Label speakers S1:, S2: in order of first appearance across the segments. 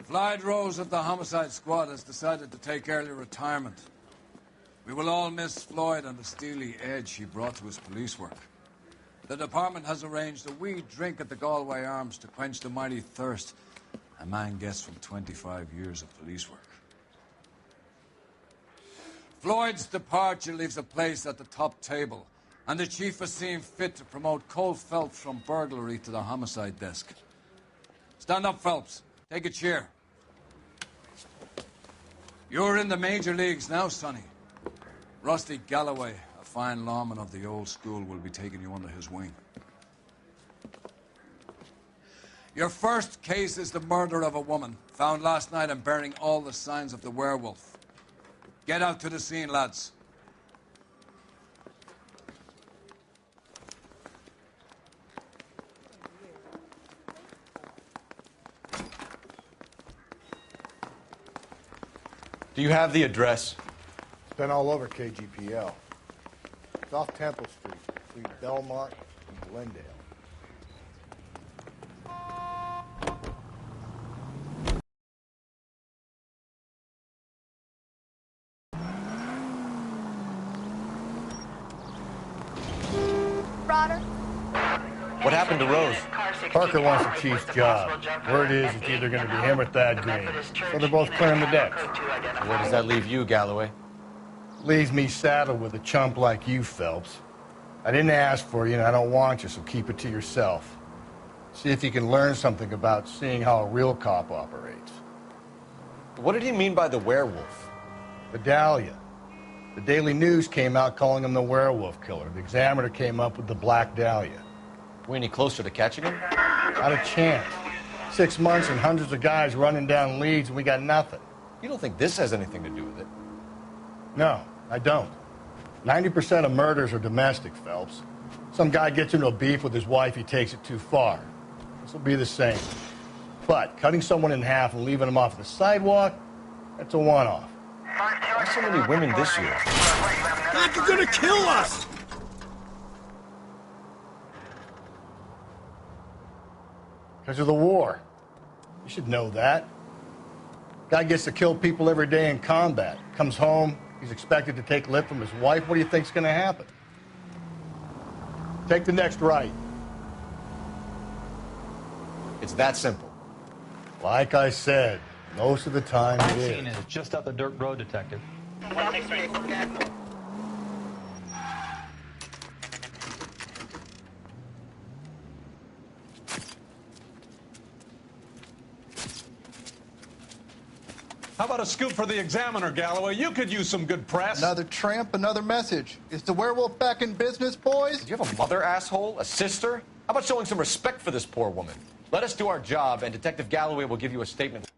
S1: Floyd Rose of the Homicide Squad has decided to take early retirement. We will all miss Floyd and the steely edge he brought to his police work. The department has arranged a wee drink at the Galway Arms to quench the mighty thirst a man gets from 25 years of police work. Floyd's departure leaves a place at the top table, and the chief has seen fit to promote Cole Phelps from burglary to the homicide desk. Stand up, Phelps. Take a chair. You're in the major leagues now, Sonny. Rusty Galloway, a fine lawman of the old school, will be taking you under his wing. Your first case is the murder of a woman, found last night and bearing all the signs of the werewolf. Get out to the scene, lads.
S2: Do you have the address?
S3: It's been all over KGPL. It's off Temple Street, between Belmont and Glendale.
S2: What happened to Rose?
S3: Parker wants the chief's job. Word is it's either going to be him or Thad Green. So they're both clearing the decks.
S2: Where does that leave you, Galloway?
S3: Leaves me saddled with a chump like you, Phelps. I didn't ask for you, and I don't want you, so keep it to yourself. See if you can learn something about seeing how a real cop operates.
S2: What did he mean by the werewolf?
S3: Vidalia. The Daily News came out calling him the werewolf killer. The Examiner came up with the Black Dahlia.
S2: We any closer to catching him?
S3: Not a chance. 6 months and hundreds of guys running down leads, and we got nothing.
S2: You don't think this has anything to do with it?
S3: No, I don't. 90% of murders are domestic, Phelps. Some guy gets into a beef with his wife, he takes it too far. This will be the same. But cutting someone in half and leaving them off the sidewalk, that's a one-off.
S2: Why so many women this year?
S4: Like you're gonna kill us!
S3: Because of the war. You should know that. Guy gets to kill people every day in combat. Comes home, he's expected to take lip from his wife. What do you think's going to happen? Take the next right.
S2: It's that simple.
S3: Like I said, most of the time it is.
S5: Scene is just up the dirt road, Detective.
S4: How about a scoop for the Examiner, Galloway? You could use some good press.
S6: Another tramp, another message. Is the werewolf back in business, boys?
S2: Do you have a mother, asshole? A sister? How about showing some respect for this poor woman? Let us do our job, and Detective Galloway will give you a statement.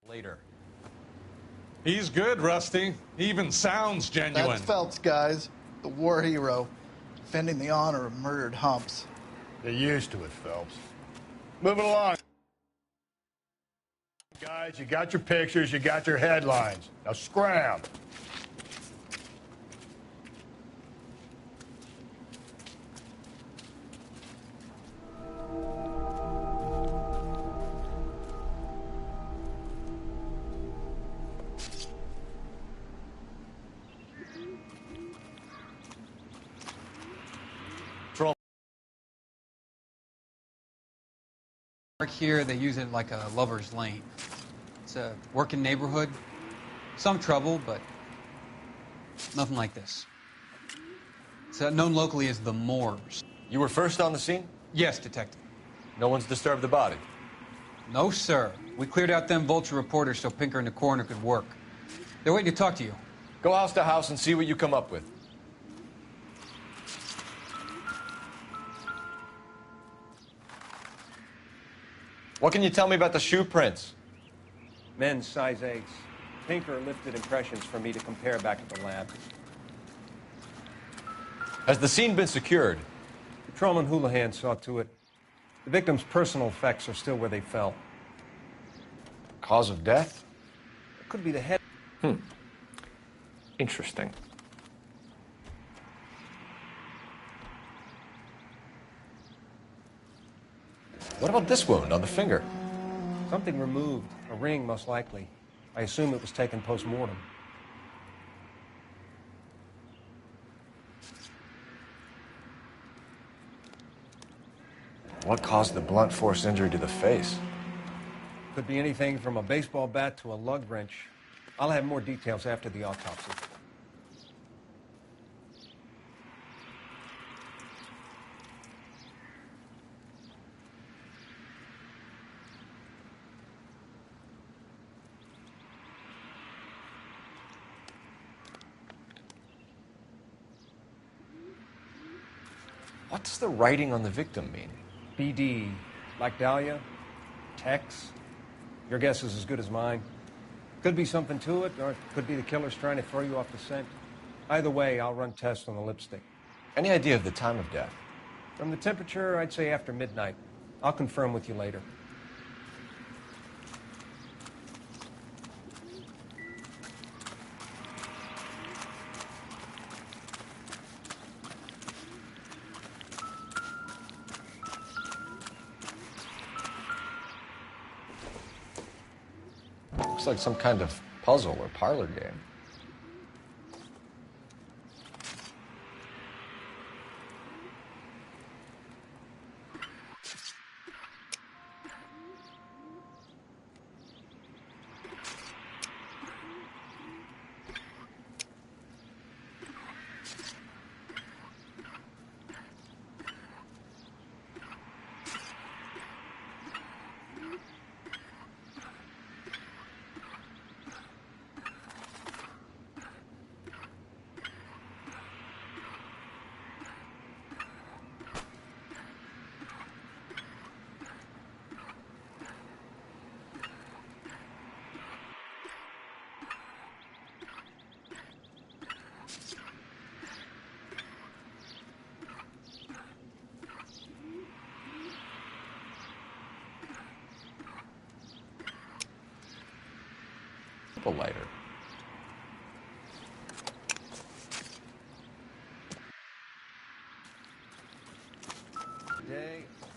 S2: Later.
S4: He's good, Rusty. He even sounds genuine.
S6: That's Phelps, guys. The war hero. Defending the honor of murdered humps.
S3: They're used to it, Phelps. Moving along. Guys, you got your pictures, you got your headlines. Now scram.
S7: Here, they use it like a lover's lane. It's a working neighborhood. Some trouble, but nothing like this. It's known locally as the Moors.
S2: You were first on the scene?
S7: Yes, Detective.
S2: No one's disturbed the body.
S7: No, sir. We cleared out them vulture reporters so Pinker and the coroner could work. They're waiting to talk to you.
S2: Go house to house and see what you come up with. What can you tell me about the shoe prints?
S8: Men's size 8s. Pinker lifted impressions for me to compare back at the lab.
S2: Has the scene been secured?
S8: Patrolman and Houlihan saw to it. The victim's personal effects are still where they fell.
S2: Cause of death?
S8: It could be the head.
S9: Interesting.
S2: What about this wound on the finger?
S8: Something removed. A ring, most likely. I assume it was taken post-mortem.
S2: What caused the blunt force injury to the face?
S8: Could be anything from a baseball bat to a lug wrench. I'll have more details after the autopsy.
S2: What does the writing on the victim mean?
S8: BD. Like Dahlia? Tex? Your guess is as good as mine. Could be something to it, or it could be the killer's trying to throw you off the scent. Either way, I'll run tests on the lipstick.
S2: Any idea of the time of death?
S8: From the temperature, I'd say after midnight. I'll confirm with you later.
S2: Looks like some kind of puzzle or parlor game. A lighter.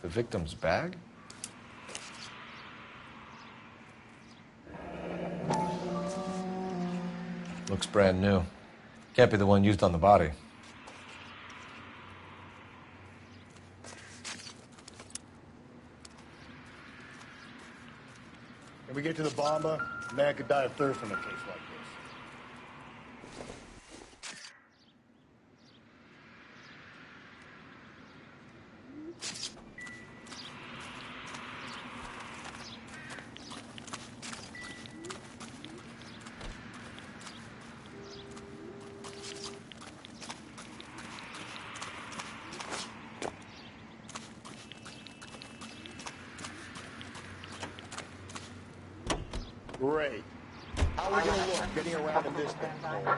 S2: The victim's bag? Looks brand new. Can't be the one used on the body.
S3: When we get to the bomba, a man could die of thirst in a case like this. Great. How are we going to look getting around in this thing, Cole?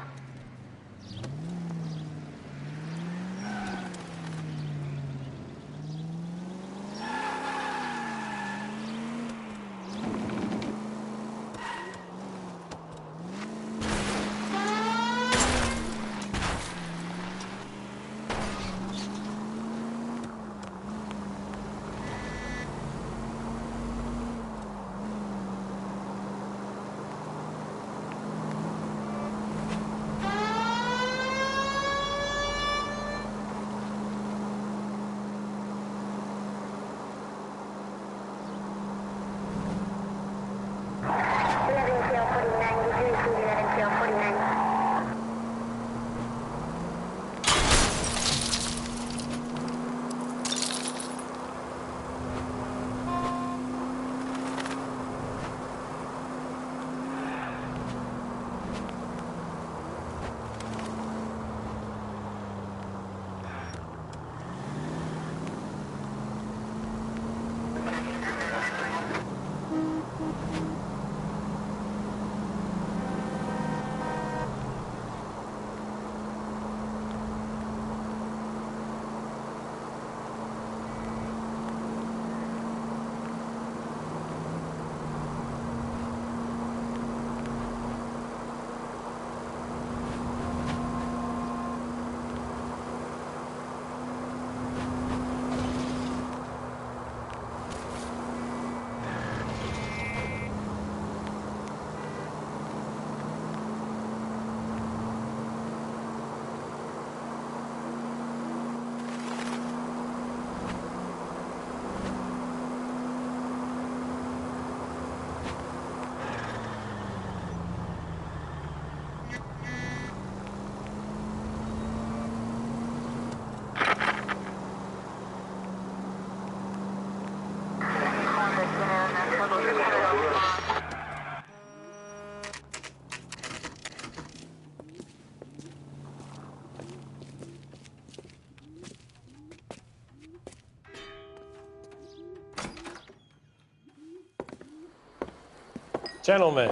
S9: Gentlemen,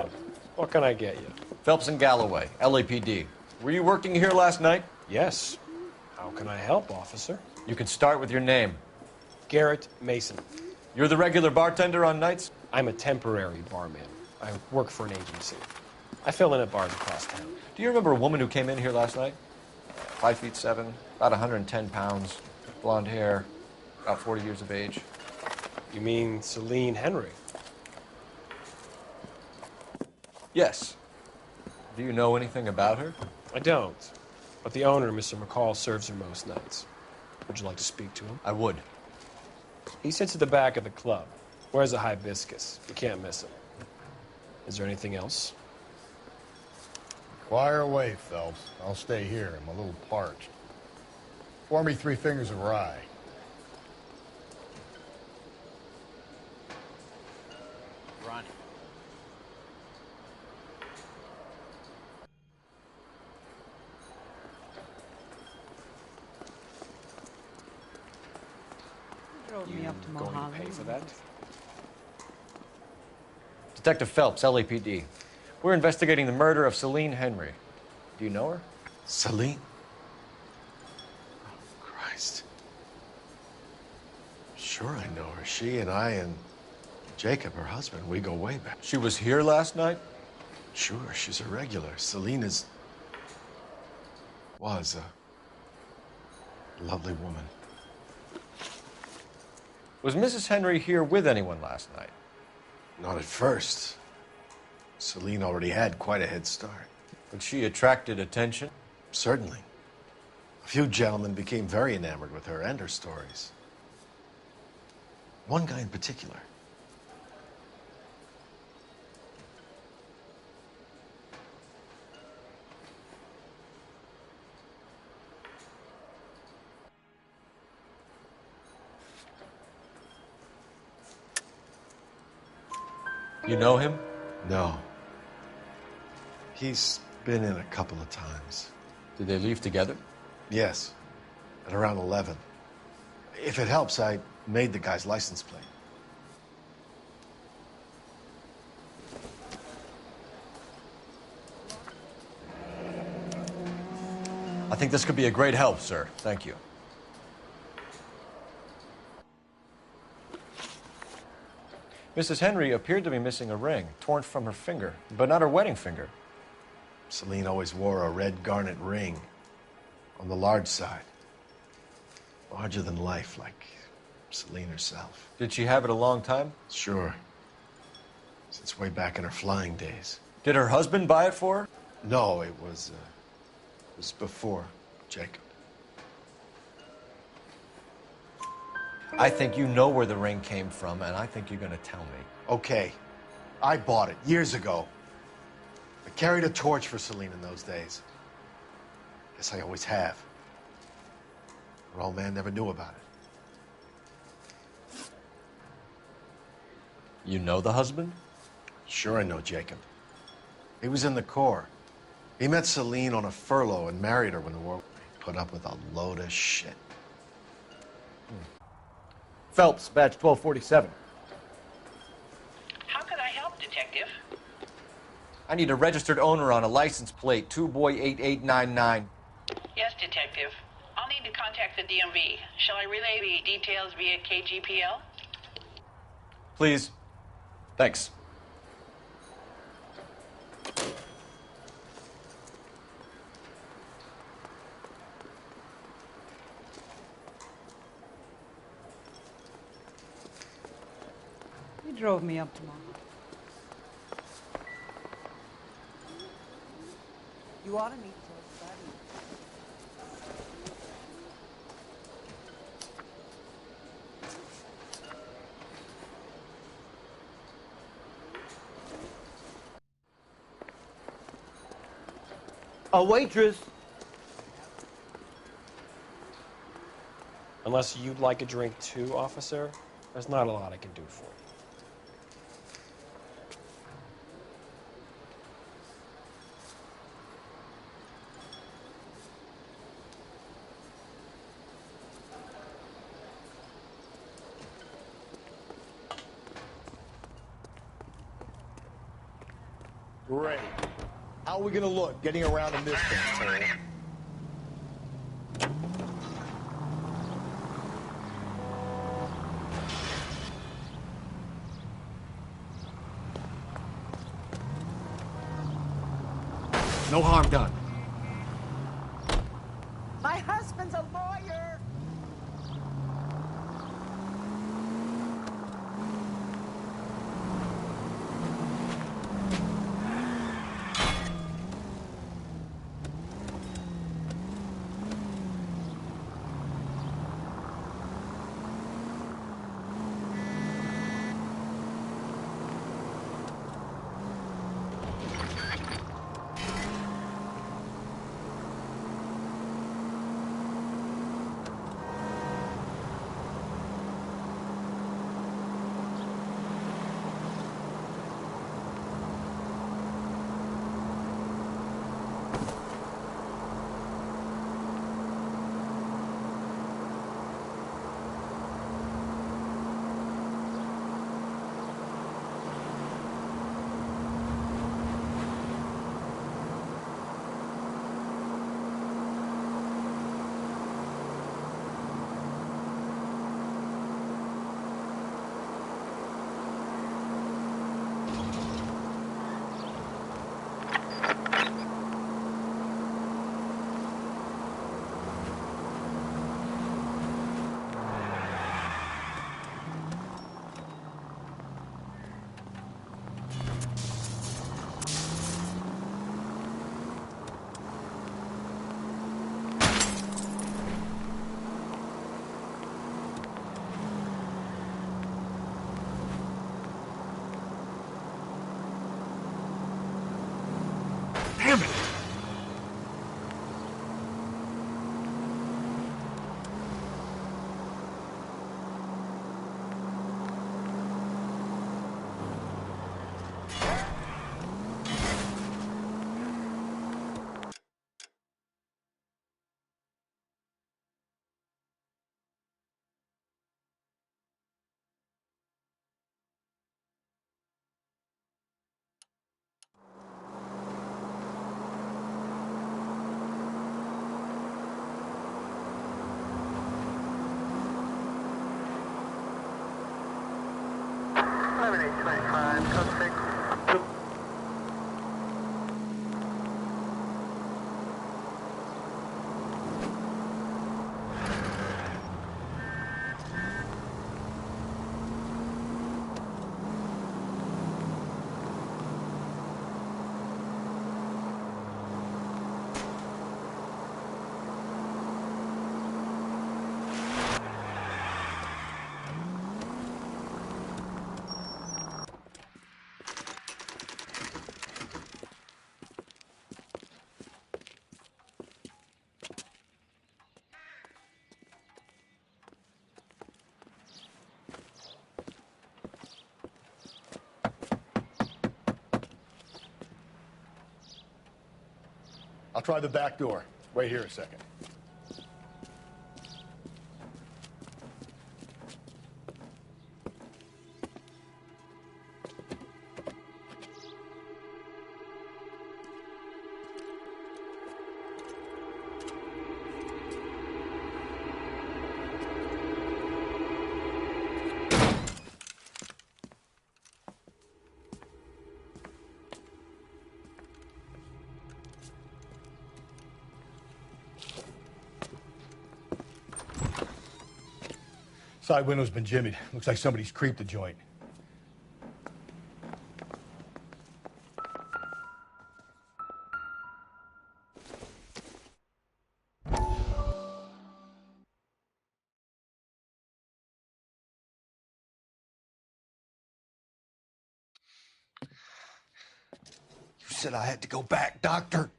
S9: what can I get you?
S2: Phelps and Galloway, LAPD. Were you working here last night?
S9: Yes. How can I help, officer?
S2: You can start with your name.
S9: Garrett Mason.
S2: You're the regular bartender on nights?
S9: I'm a temporary barman. I work for an agency. I fill in at bars across town.
S2: Do you remember a woman who came in here last night? 5'7", about 110 pounds, blonde hair, about 40 years of age.
S9: You mean Celine Henry?
S2: Yes. Do you know anything about her?
S9: I don't. But the owner, Mr. McCall, serves her most nights. Would you like to speak to him?
S2: I would.
S9: He sits at the back of the club. Wears a hibiscus. You can't miss him. Is there anything else?
S3: Fire away, Phelps. I'll stay here. I'm a little parched. Pour me 3 fingers of rye.
S7: Ronnie.
S10: Drove me up to
S9: Going to
S10: Mulholland.
S9: pay for that?
S2: Detective Phelps, LAPD. We're investigating the murder of Celine Henry. Do you know her?
S11: Celine? Oh, Christ. Sure I know her. She and I and Jacob, her husband, we go way back.
S2: She was here last night?
S11: Sure, she's a regular. Celine was a lovely woman.
S2: Was Mrs. Henry here with anyone last night?
S11: Not at first. Celine already had quite a head start.
S2: But she attracted attention?
S11: Certainly. A few gentlemen became very enamored with her and her stories. One guy in particular.
S2: You know him?
S11: No. He's been in a couple of times.
S2: Did they leave together?
S11: Yes. At around 11. If it helps, I made the guy's license plate.
S2: I think this could be a great help, sir. Thank you. Mrs. Henry appeared to be missing a ring, torn from her finger, but not her wedding finger.
S11: Celine always wore a red garnet ring on the large side. Larger than life, like Celine herself.
S2: Did she have it a long time?
S11: Sure. Since way back in her flying days.
S2: Did her husband buy it for her?
S11: No, it was before Jacob.
S2: I think you know where the ring came from, and I think you're going to tell me.
S11: Okay. I bought it years ago. I carried a torch for Celine in those days. Guess I always have. Her old man never knew about it.
S2: You know the husband?
S11: Sure I know Jacob. He was in the Corps. He met Celine on a furlough and married her when the war put up with a load of shit.
S2: Phelps, badge 1247.
S10: How can I help, Detective?
S2: I need a registered owner on a license plate, 2boy8899.
S10: Yes, Detective. I'll need to contact the DMV. Shall I relay the details via KGPL?
S2: Please. Thanks.
S10: You drove me up to Mulholland. You ought to meet George Gardner.
S12: A waitress.
S9: Unless you'd like a drink too, officer, there's not a lot I can do for you.
S3: Great. How are we going to look getting around in this thing, Cole?
S11: No harm done.
S12: My husband's a lawyer.
S11: Damn it!
S3: I'll try the back door. Wait here a second. Side window's been jimmied. Looks like somebody's creeped the joint.
S11: You said I had to go back, Doctor.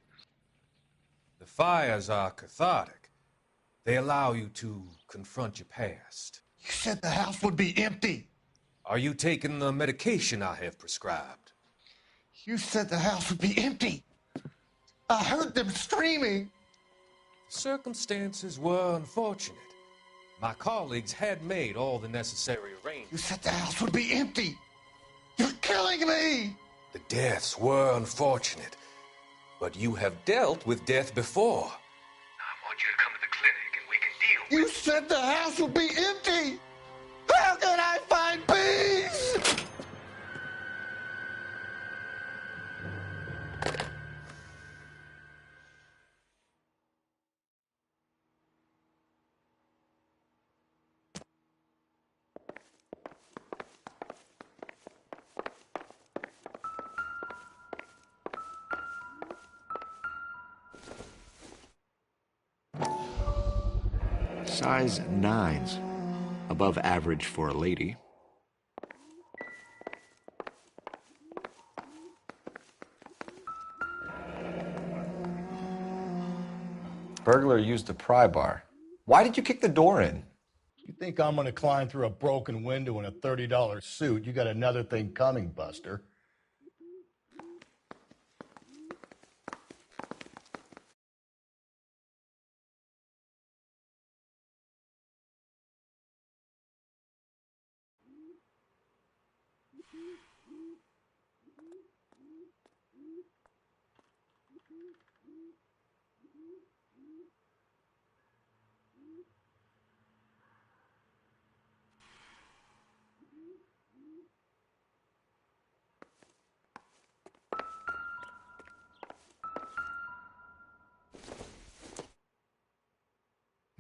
S13: The fires are cathartic. They allow you to confront your past.
S11: You said the house would be empty.
S13: Are you taking the medication I have prescribed?
S11: You said the house would be empty. I heard them screaming.
S13: The circumstances were unfortunate. My colleagues had made all the necessary arrangements.
S11: You said the house would be empty. You're killing me.
S13: The deaths were unfortunate, but you have dealt with death before. I want you to come to the clinic and we can deal with
S3: You said the house would be empty! How can I find peace?
S14: Size 9s, above average for a lady.
S2: Burglar used the pry bar. Why did you kick the door in?
S3: You think I'm gonna climb through a broken window in a $30 suit? You got another thing coming, Buster.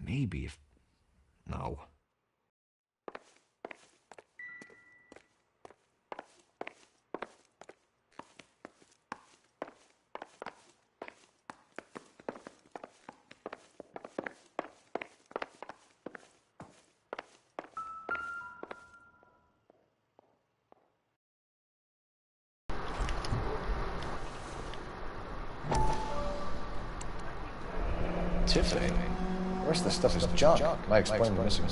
S14: Maybe if... No.
S2: Tiffany. The rest of the stuff is junk. Might explain the missing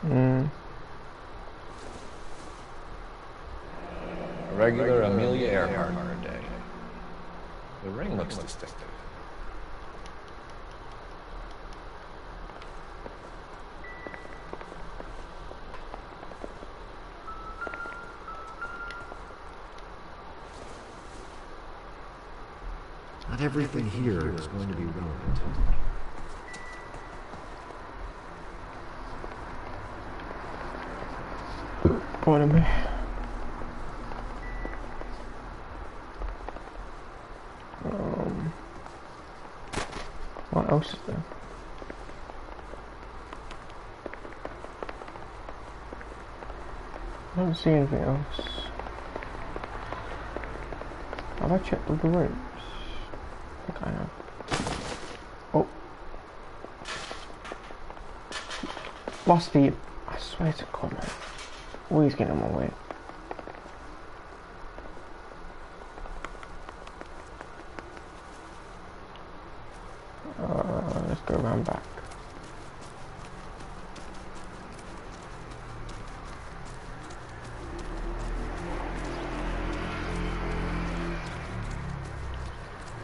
S2: ring. A regular Amelia Earhart on her day. The ring looks distinctive.
S14: Not everything here is going to be relevant.
S15: Pardon me. What else is there? I don't see anything else. Have I checked all the rooms? I think I have. Oh. Lusty, I swear to God, man. Always getting in my way. Let's go around back.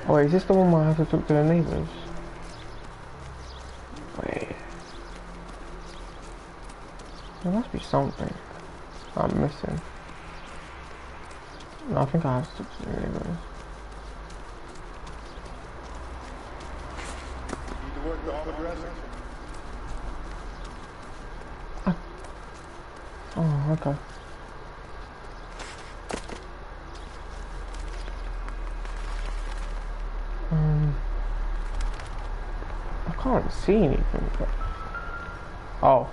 S15: Oh wait, is this the one where I have to talk to the neighbours? Wait. There must be something I'm missing. No, I think I have to talk to the neighbours.
S3: Need to work the home address?
S15: Oh, okay. I can't see anything, but... Oh.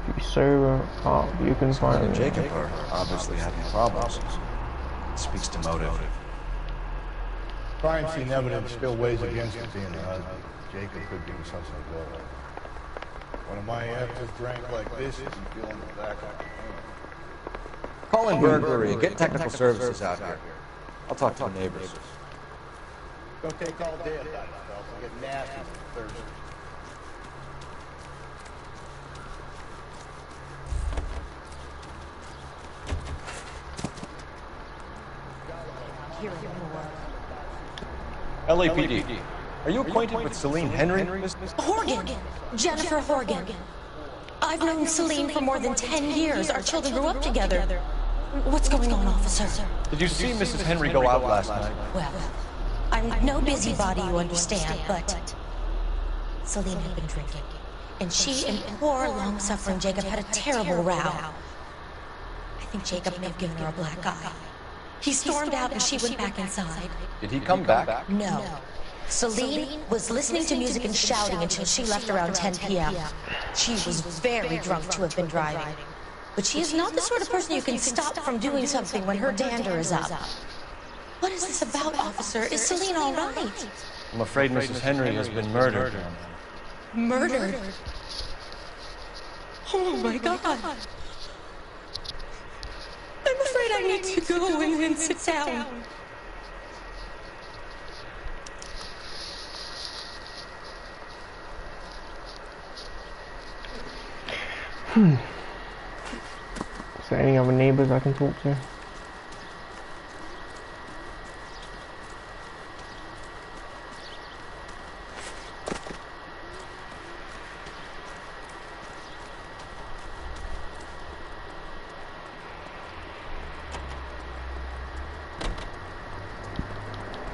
S15: If you serve you can find
S2: And Jacob are obviously having problems. It speaks to motive.
S3: Crime scene evidence still weighs against it being a husband. Jacob could be something good. One of my exes drank like this, and feeling the back of my hand.
S2: Call in burglary and get technical services out here. I'll talk to the neighbors.
S3: Don't take all day about it, fellas. I'll get nasty Thursday.
S2: LAPD. Are you acquainted with Celine Henry?
S16: Horgan. Jennifer Horgan. I've known Celine for more than 10 years. Our children grew up together. What's going on, officer?
S2: Did you see Mrs. Henry go out last night?
S16: Well, I'm no busybody, you understand, but Celine had been drinking. And she and poor, long-suffering Jacob had a terrible row. I think Jacob may have given her a black eye. He stormed out and she went back inside.
S2: Did he come back?
S16: No. Celine was listening to music and shouting until she left around 10 p.m. She was very drunk to have been driving. But she is not the sort of person you can stop from doing something when her dander is up. What is this about, officer? Is Celine all right?
S2: I'm afraid Mrs. Henry has been murdered.
S16: Murdered? Oh my God. I'm afraid I need to go and sit down.
S15: Is there any other neighbors I can talk to?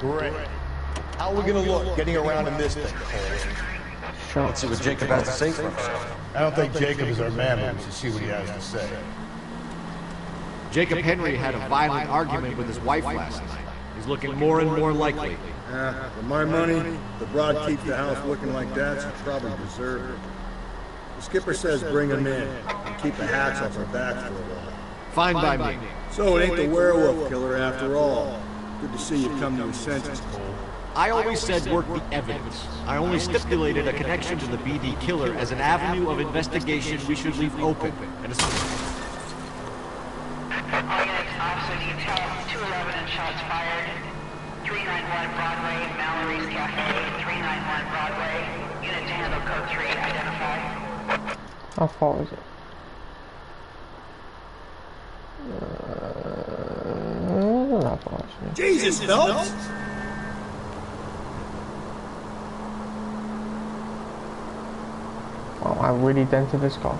S3: Great. How are we gonna look getting around in this thing?
S15: Sure.
S2: Let's see what Jacob has to say for himself.
S3: I don't think Jacob is our man, but we should see what he has to say.
S14: Jacob Henry had a violent argument with his wife last night. He's looking more and more likely.
S17: For my money, the broad keeps the house looking like that, she probably deserved it. The skipper says bring him in and keep the hats off our backs for a while.
S14: Fine by me.
S17: So it ain't the werewolf killer after all. Good to see you come to his senses, Cole.
S14: I always said work the evidence. I only stipulated a connection to the BD killer as an avenue of investigation we should leave open. And
S10: All units, officer detail, 211 and shots fired. 391 Broadway, Mallory's Cafe, 391 Broadway. Unit to handle code 3, identify.
S15: How far is it? Not far, actually.
S17: Jesus, Phelps!
S15: Wow, I really dented this car.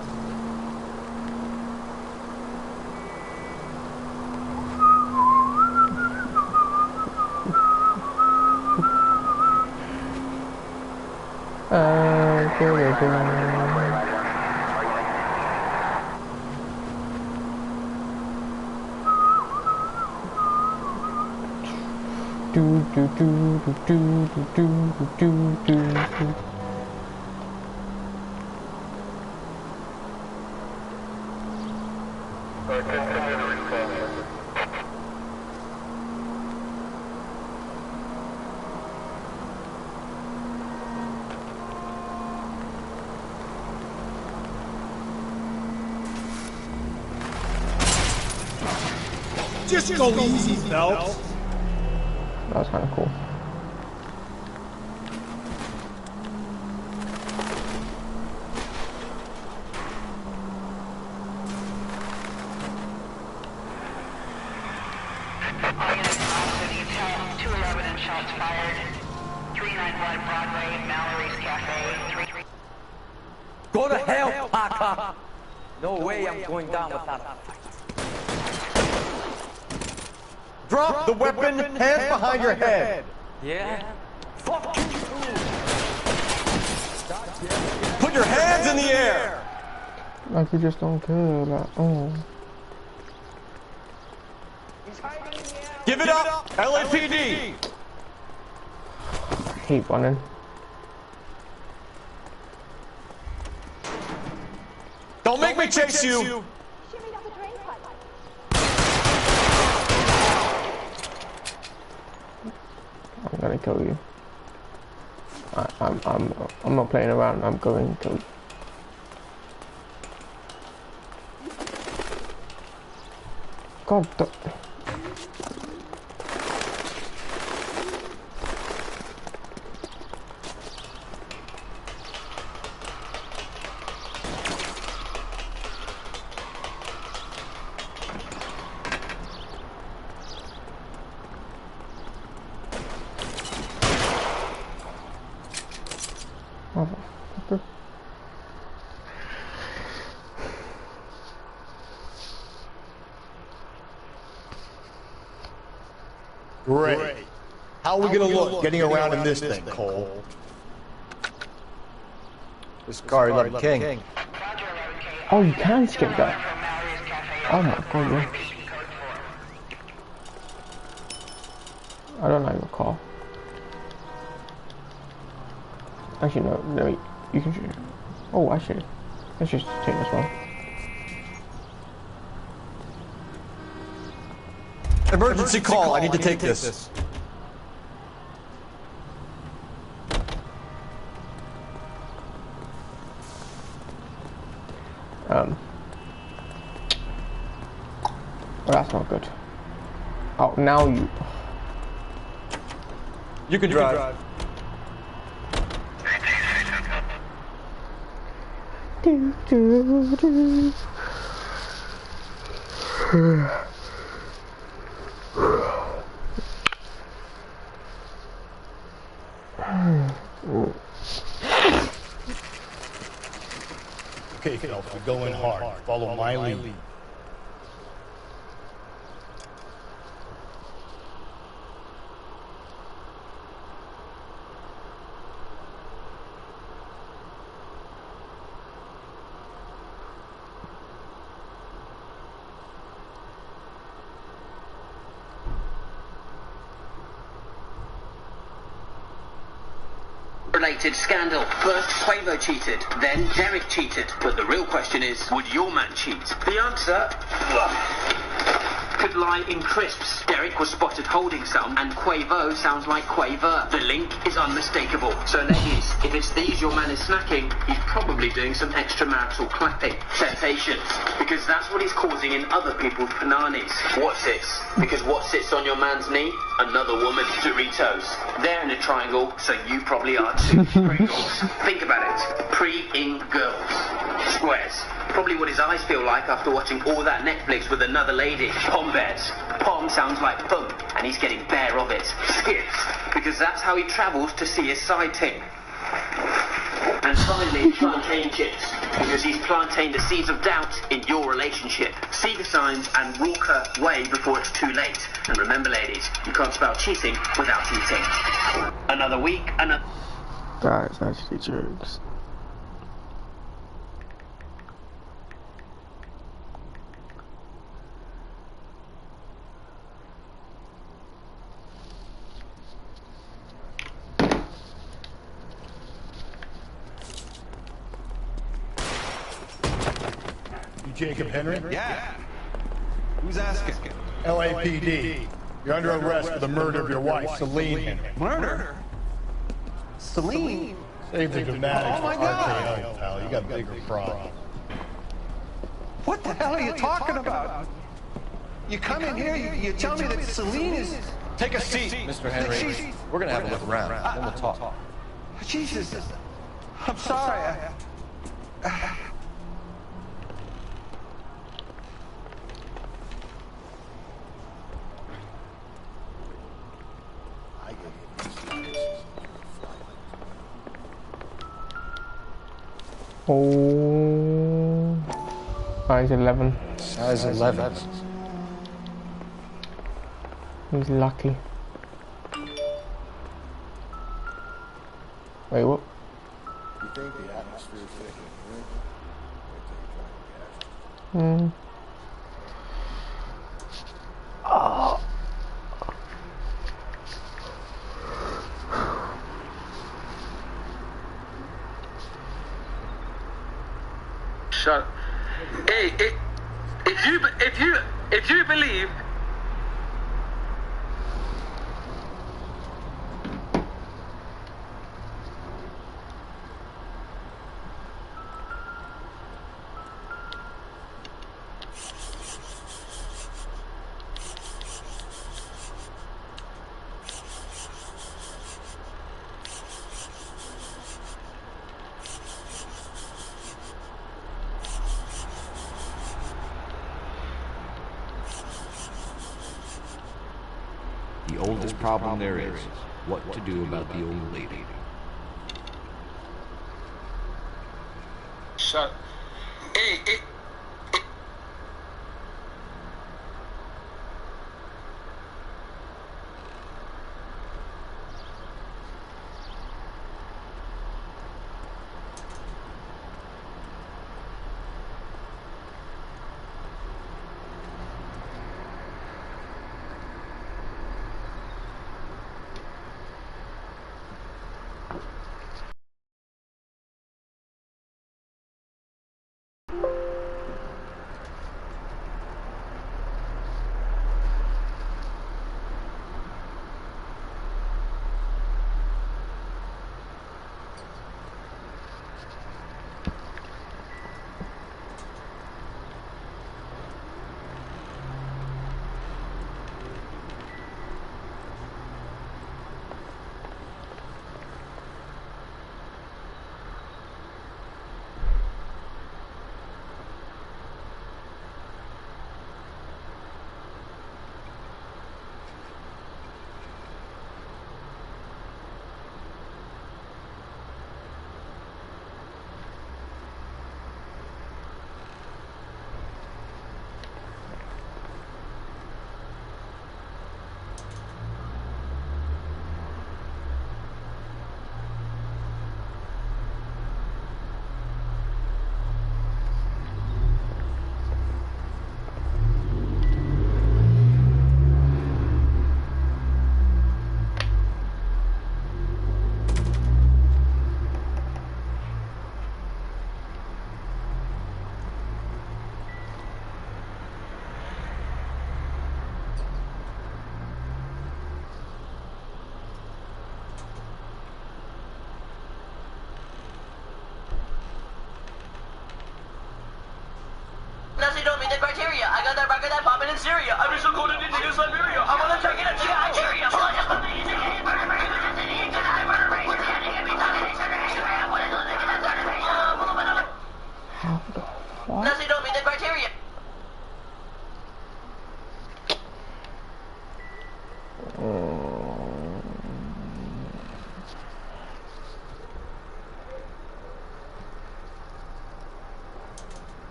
S17: Just go easy, Phelps.
S15: That was kind of cool.
S10: All units, officer detail, 211 and shots fired. 391 Broadway, Mallory's Cafe, 3...
S18: Go to hell, Parker! No way I'm going down without a fight.
S2: Drop the weapon, hands behind your head.
S18: Yeah? Fuck you!
S2: Put your hands in the air.
S15: Like you just don't care, like, oh.
S2: Give it up, LAPD.
S15: I hate running.
S2: Don't make me chase you.
S15: I'm gonna kill you. I'm not playing around. I'm going to kill you. God.
S3: Great. How are we going to look getting around in this thing, Cole?
S2: This car 11 King.
S15: Oh, you can skip that. Oh my god, yeah. I don't like your car. Actually, no, you can choose. Oh, actually, let's just take this one.
S2: Emergency call. I need to take this.
S15: Well, that's not good. Oh, now you.
S2: You can drive.
S3: Okay, Phelps, we're going hard. Follow my lead.
S19: Related scandal. First, Quavo cheated, then Derek cheated. But the real question is, would your man cheat? The answer, could lie in crisps. Derek was spotted holding some, and Quavo sounds like Quaver. The link is unmistakable. So ladies, if it's these your man is snacking, he's probably doing some extramarital clapping. Temptations. Because that's what he's causing in other people's pananis. What sits? Because what sits on your man's knee? Another woman. Doritos. They're in a triangle, so you probably are too. Pringles. Think about it. Pre-ing girls. Squares. Probably what his eyes feel like after watching all that Netflix with another lady. Pom bears. Pom sounds like pum, and he's getting bare of it. Skips. Because that's how he travels to see his side ting. And finally, plantain chips. Because he's plantained the seeds of doubt in your relationship. See the signs and walk away before it's too late. And remember, ladies, you can't spell cheating without eating. Another week, another...
S15: That's actually jokes.
S3: Jacob Henry?
S4: Yeah. Who's asking?
S3: LAPD. You're under arrest for the murder of your wife, Celine Henry.
S4: Murder? Celine?
S3: Save the dramatics
S4: Oh my
S3: for
S4: God.
S3: RKO, pal. You got bigger problems.
S4: What the hell are you talking about? You come in here, you tell me that Celine is...
S2: Take a seat, Mr. Henry. We're going to have a look around, then we'll talk.
S4: Jesus. I'm sorry.
S15: Oh, size 11.
S2: Size 11.
S15: He's lucky. Wait, what?
S17: You think the atmosphere is thick in
S15: Hmm.
S17: here?
S15: Oh.
S19: Shut. Hey, if you believe.
S14: The oldest problem there is what to do about the old lady.
S19: Shut. Hey,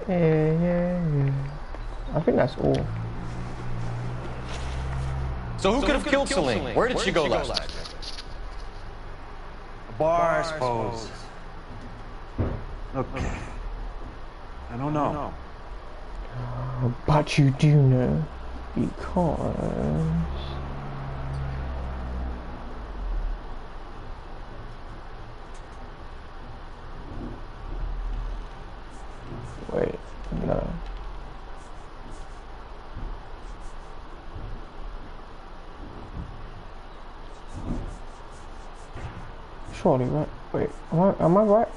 S15: Yeah. I think that's all.
S2: So who could have killed Celine? Where did she go last night?
S4: A bar, I suppose. Look, I don't know.
S15: But you do know, because... Wait, no. Surely, right? Wait, am I right?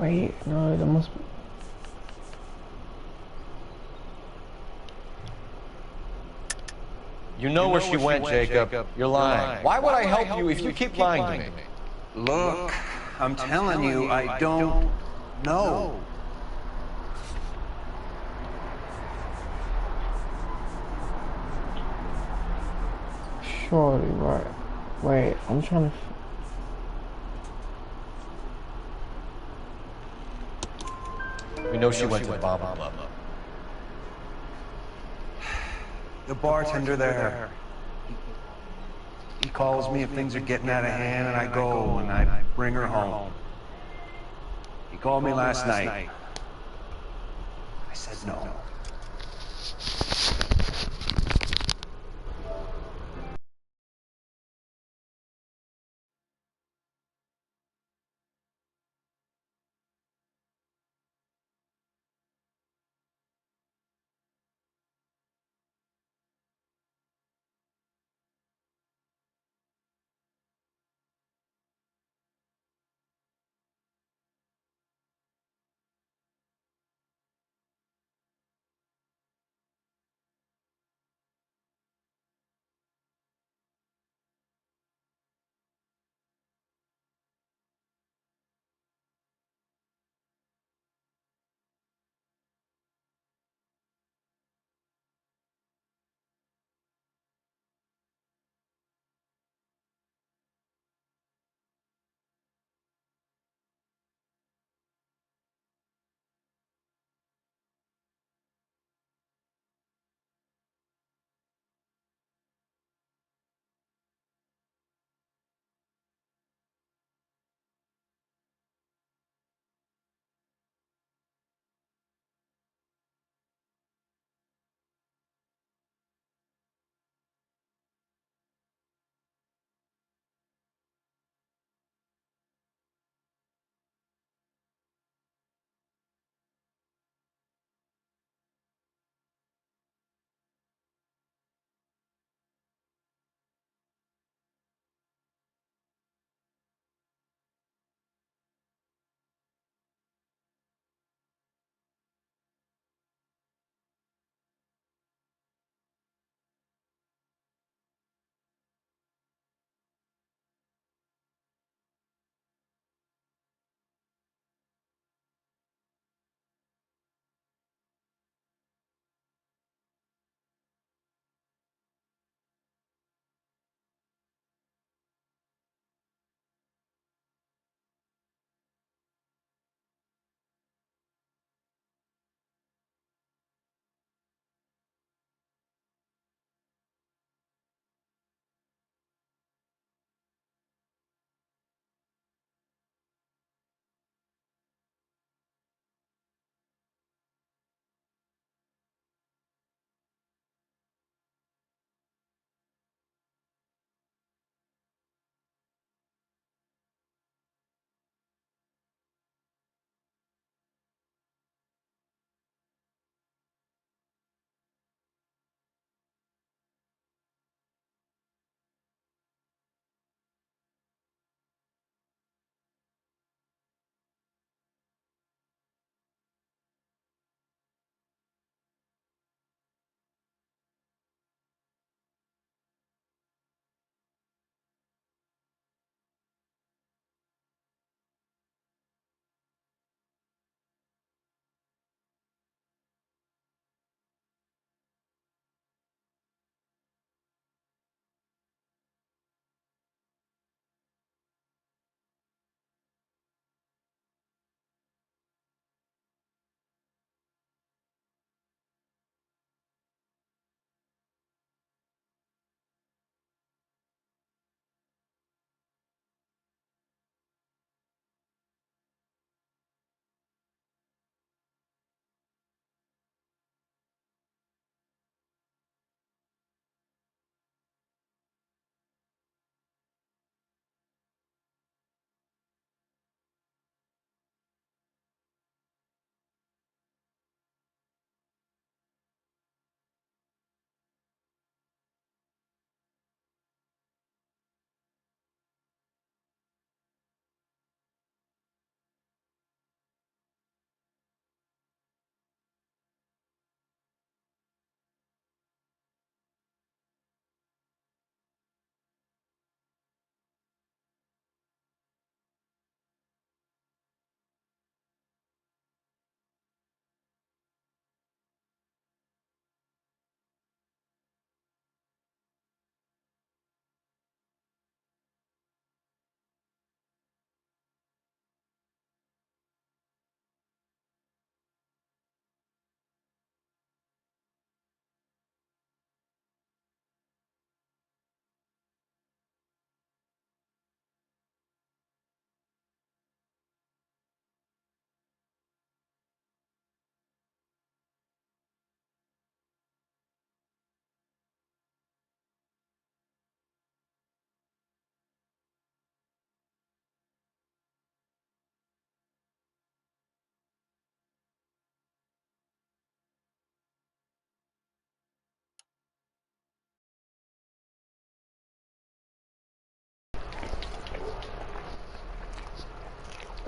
S15: Wait, no, there must be...
S2: You know where she went, Jacob. You're lying. Why would I help you if you keep lying to me?
S4: Look, I'm telling you, I don't know.
S15: Surely, right. Wait, I'm trying to...
S2: We know she went to the Bomb Club.
S4: The bartender there, he calls me if things are getting out of hand, and I go and I bring her home. He called me last night. I said no.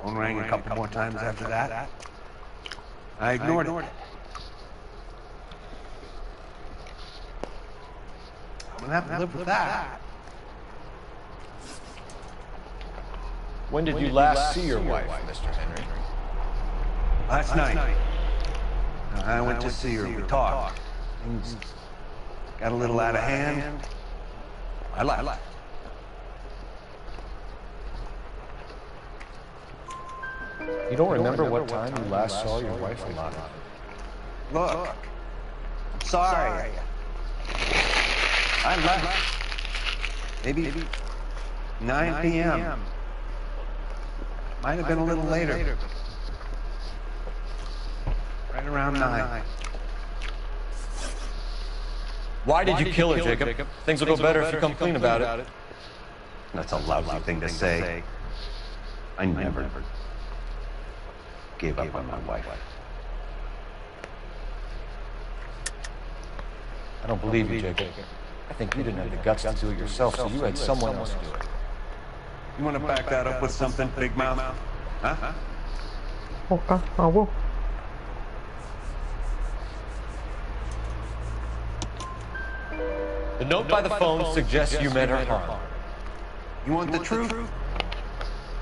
S4: Phone rang a couple more times after that. I ignored it. I'm gonna have to live with that.
S2: When did you last see your wife, Mr. Henry?
S4: Last night. I went to see her. We talked. Things got a little out of hand. I left.
S2: You don't remember what time you last saw your wife alive?
S4: Look, I'm sorry. I left. Maybe 9 p.m. Might have been a little later. Right around 9.
S2: Why did you kill her, Jacob? Things will go better if you come clean about it.
S4: That's a lousy thing to say. I never gave up on my wife.
S2: I don't believe you, Jacob. I think you didn't have the guts to do it yourself, so you had someone else do it.
S4: You want to back that up with something, Big Mouth? Huh?
S15: Okay, I will.
S2: The note by the phone suggests you meant her harm.
S4: You want the truth?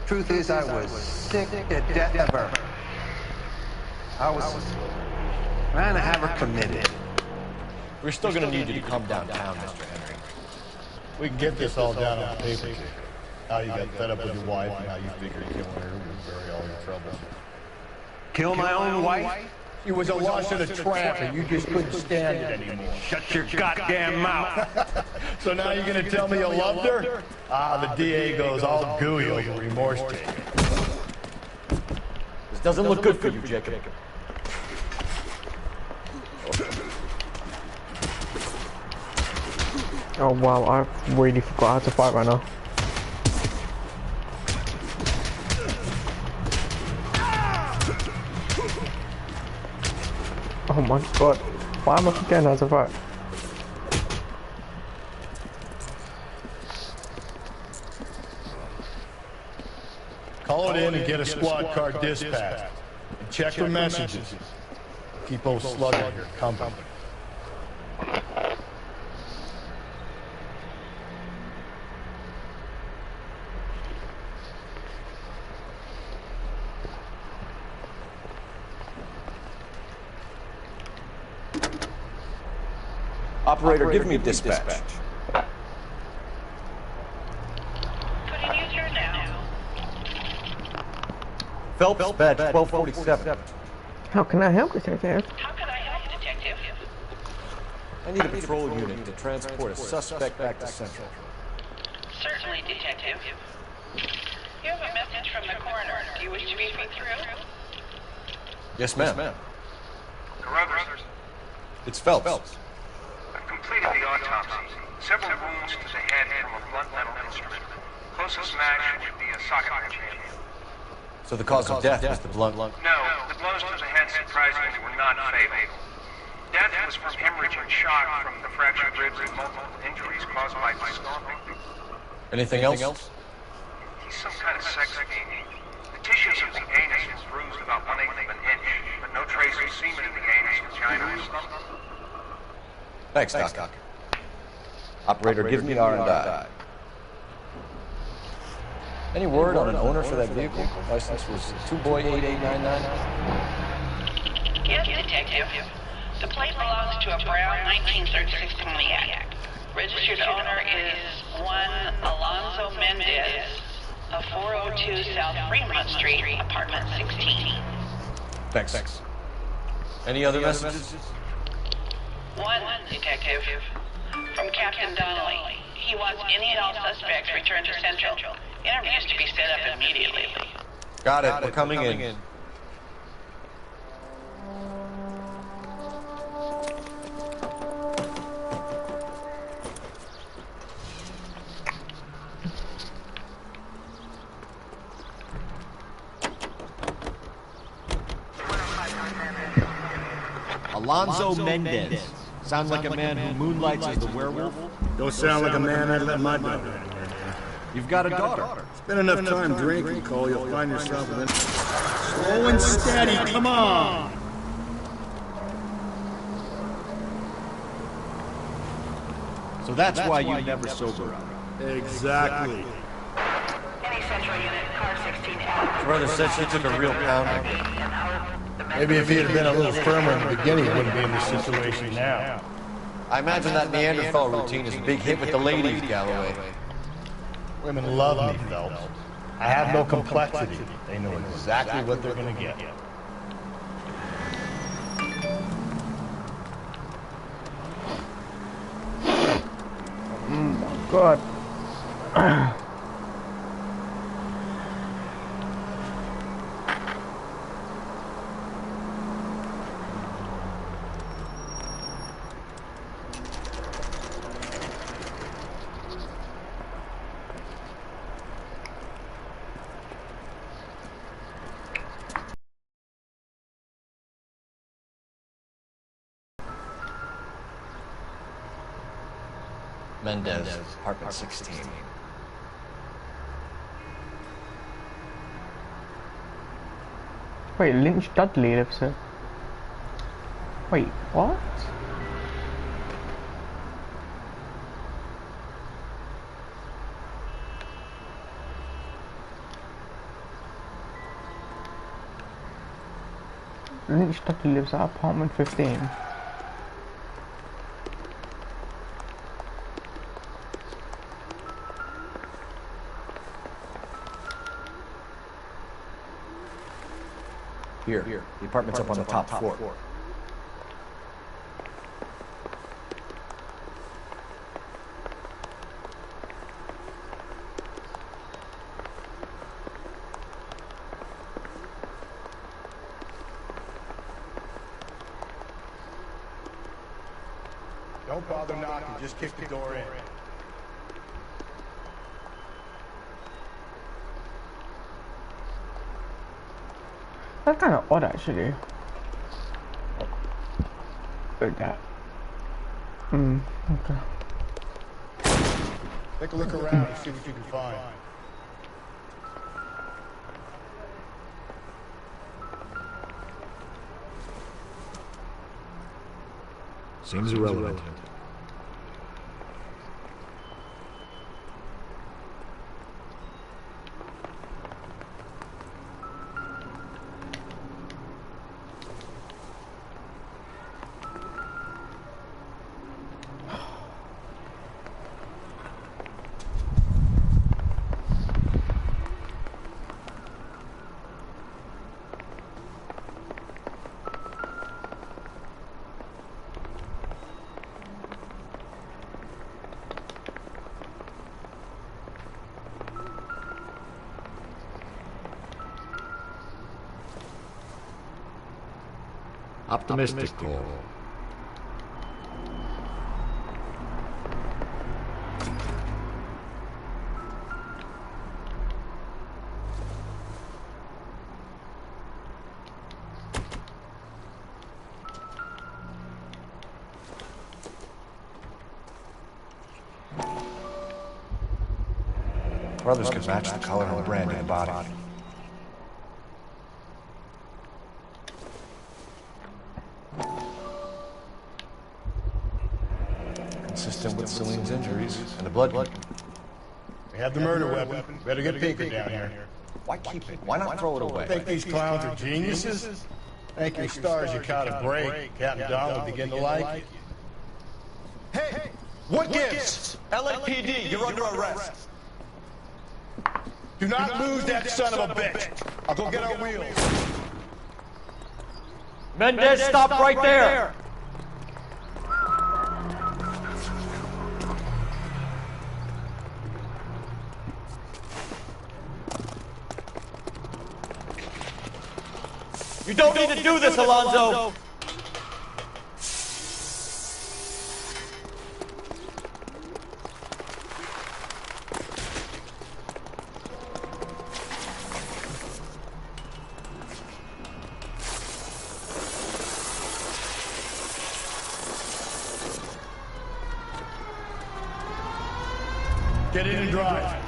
S4: Truth is, I was sick to death of her. I was trying to have her committed.
S2: We're still going to need you to come downtown, Mr. Henry.
S3: We can get this all down on paper, Jake. How you got fed up with your wife and how you figured killing her would bury all your troubles.
S4: Kill my own wife?
S3: She was a lush and a tramp, and you just couldn't stand it anymore.
S4: Shut your goddamn mouth.
S3: So now you're going to tell me you loved her? The DA goes all gooey over remorse, Jacob.
S2: This doesn't look good for you, Jacob.
S15: Oh wow, I really forgot how to fight right now. Oh my god, why am I forgetting how to fight?
S3: Call it in and get a squad car dispatched. And check for messages. Keep old Slugger here company.
S2: Operator, give me dispatch.
S10: Putting you through now.
S2: Phelps, badge 1247.
S15: How can I help, Detective?
S10: How can I help you, Detective?
S2: I need a patrol unit to transport a suspect back to Central.
S10: Certainly, Detective. You have a message from the coroner. Do you wish to be put through?
S2: Yes, ma'am.
S20: Carruthers.
S2: It's Phelps.
S20: I've completed the autopsy. Several wounds to the head from a blunt metal instrument. Closest match would be a socket wrench.
S2: So the cause of death was the blunt.
S20: No, the blows to the head surprisingly were not fatal. Death was from hemorrhage and shock from the fractured ribs and multiple injuries caused by stomping.
S2: Anything else?
S20: He's some kind of sex fiend. The tissues of the anus were bruised about 1/8 of an inch, but no trace of semen in the anus, vagina, or stomach.
S2: Thanks, Doc. Operator, give me R&I. Any word on an owner for that vehicle? License was 2boy8899.
S10: Yes, Detective. The plate belongs to a brown 1936 Pontiac. Registered owner is one Alonzo Mendez of 402 South Fremont Street, apartment 16.
S2: Thanks. Any other messages?
S10: One, Detective. From Captain Donnelly. He wants any and all suspects returned to Central. Interviews to be set up immediately.
S2: Got it. We're coming in.
S14: Alonzo Mendez. Sounds like a man who moonlights as the werewolf.
S17: Don't sound like a man I'd let my daughter anywhere near.
S14: You've got a daughter.
S17: Spend enough time drinking, Cole, you'll find yourself with an... Slow and steady, come on!
S14: So that's why you never sober up.
S17: Exactly.
S10: Any central unit, car 16F.
S2: Brother said she took a real pounding.
S3: Maybe if he had been a little firmer in the beginning, he wouldn't be in this situation now.
S2: I imagine that Neanderthal routine is a big hit with the ladies, Galloway.
S3: Women love me, Phelps. I have no complexity. They know exactly what they're going to get.
S15: Oh my God.
S2: Mendez, apartment 16.
S15: Wait, Lynch Dudley lives here. Wait, what? Lynch Dudley lives at apartment 15.
S2: Here, the apartment's up on the top floor.
S3: Don't bother knocking, just kick the door in.
S15: That's kind of odd, actually. Like that. Okay.
S3: Take a look around and see what you can find.
S14: Seems irrelevant. Optimistic, Cole.
S2: Brothers could match the color and brand of the body. Consistent with Celine's injuries and the blood.
S3: We have the murder weapon. Better get Pinker down here.
S2: Why keep it? Why not throw it away?
S3: Think these clowns are geniuses? Thank your stars you caught a break. Captain Don would begin to like it.
S21: Hey! What gives? LAPD, you're under arrest.
S3: Do not lose that son of a bitch. I'll go get our wheels.
S14: Mendez, stop right there! You don't need to do this, Alonzo!
S3: Get in and drive.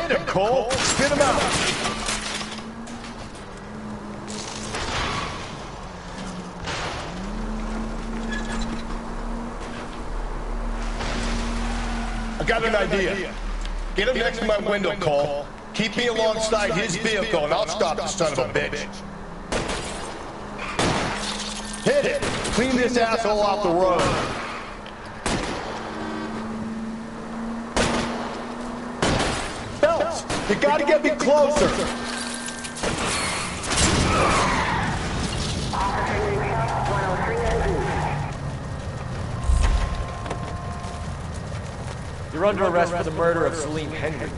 S3: Hit him, Cole! Spit him out! I got an idea. Get him next to my window, Cole. Keep me alongside his vehicle, and I'll stop the son of a bitch. Hit it! Clean this asshole off the road. Phelps, you gotta get me closer.
S14: You're under arrest for the murder of Celine Henry.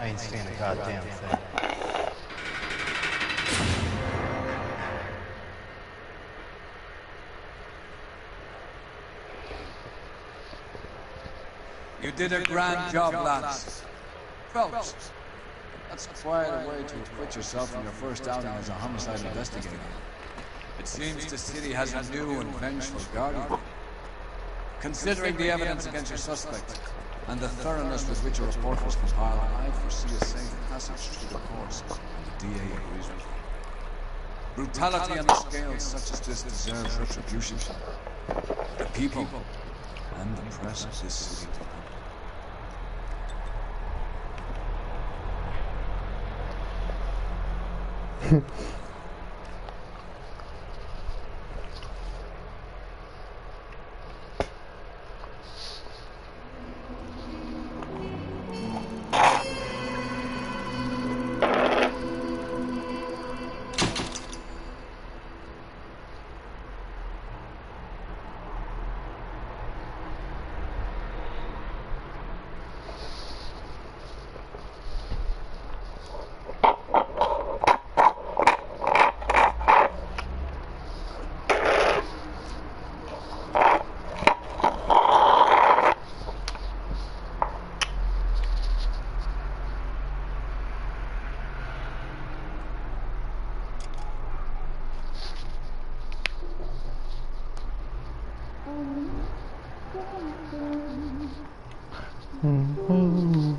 S6: I ain't seen a goddamn thing.
S1: You did a grand job, Lance. Phelps, that's quite a way to acquit yourself from your first outing as a homicide investigator. It seems the city has a new and vengeful guardian. Considering the evidence against your suspect, and the thoroughness with which a report was compiled, I foresee a safe passage through the courts, and the DA agrees with me. Brutality on a scale such as this deserves retribution. The people and the press of this city.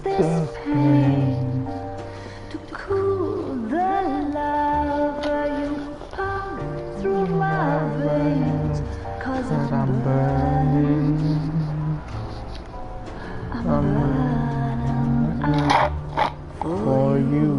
S12: This pain to cool the lava you pump through my veins, 'cause I'm burning. I'm burning out for you.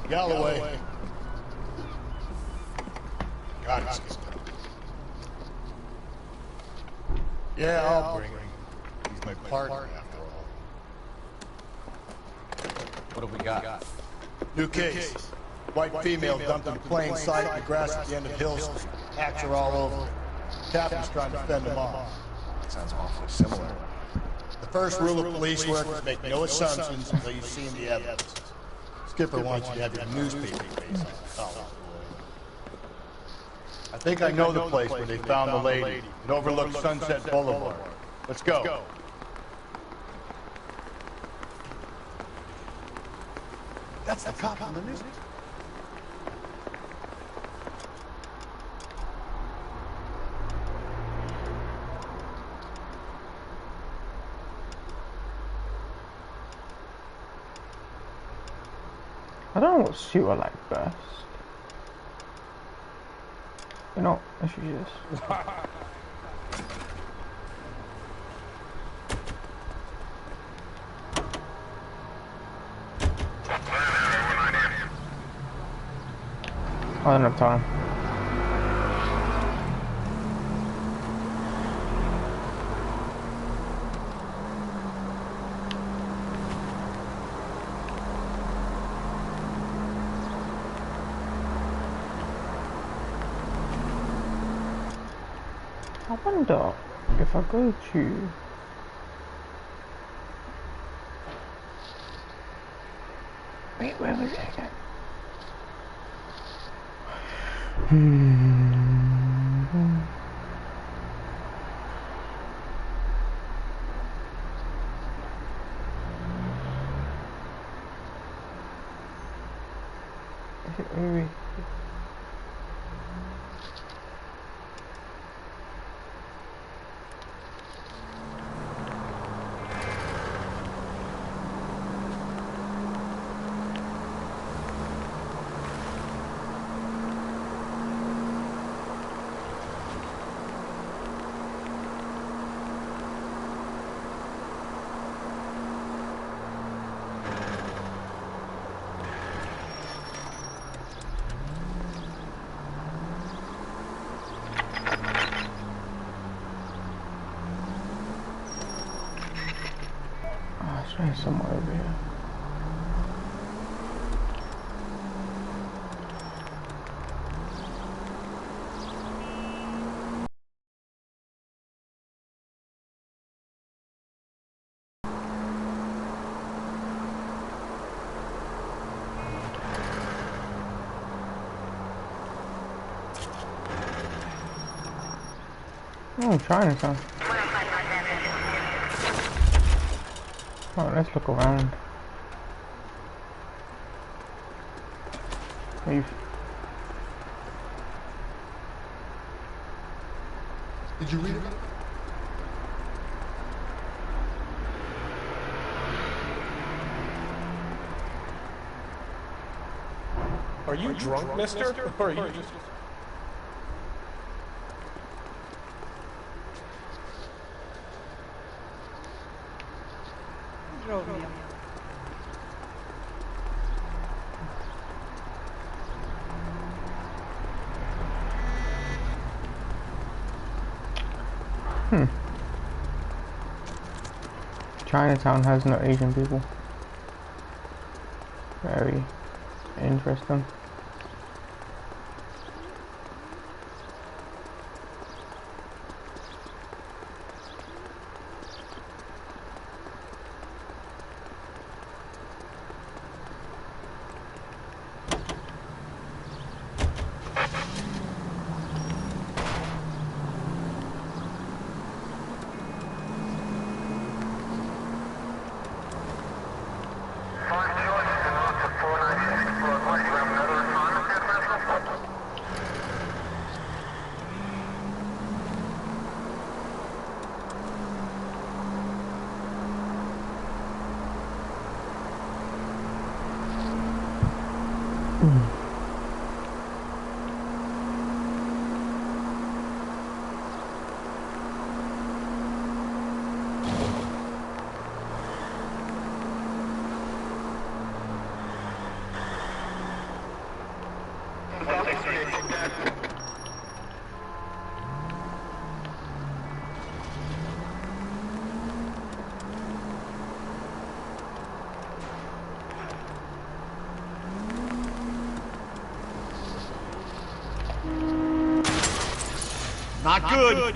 S3: Galloway. Got it. Yeah, I'll bring him. He's my partner, after all.
S2: What have we got?
S3: New case. White female dumped in plain sight in the grass at the end of Hill Street. Hacks are all over. Captain's trying to fend them off.
S2: Sounds awfully similar.
S3: The first rule of police work is make no assumptions until you've seen the evidence. Skipper wants you to have your newspaper face on the collar. I think I know the place where they found the lady. It overlooks Sunset Boulevard. Let's go. That's the cop on the news.
S15: I don't know what suit I like best. You know, I should use this. I don't have time. I wonder if I go to wait, where was it again? Is it maybe? There's somewhere over here. Oh, Chinatown. Oh, let's look around. Did
S11: you read it?
S9: Are you drunk, mister? Or are you just...
S15: Chinatown has no Asian people. Very interesting.
S14: Not good.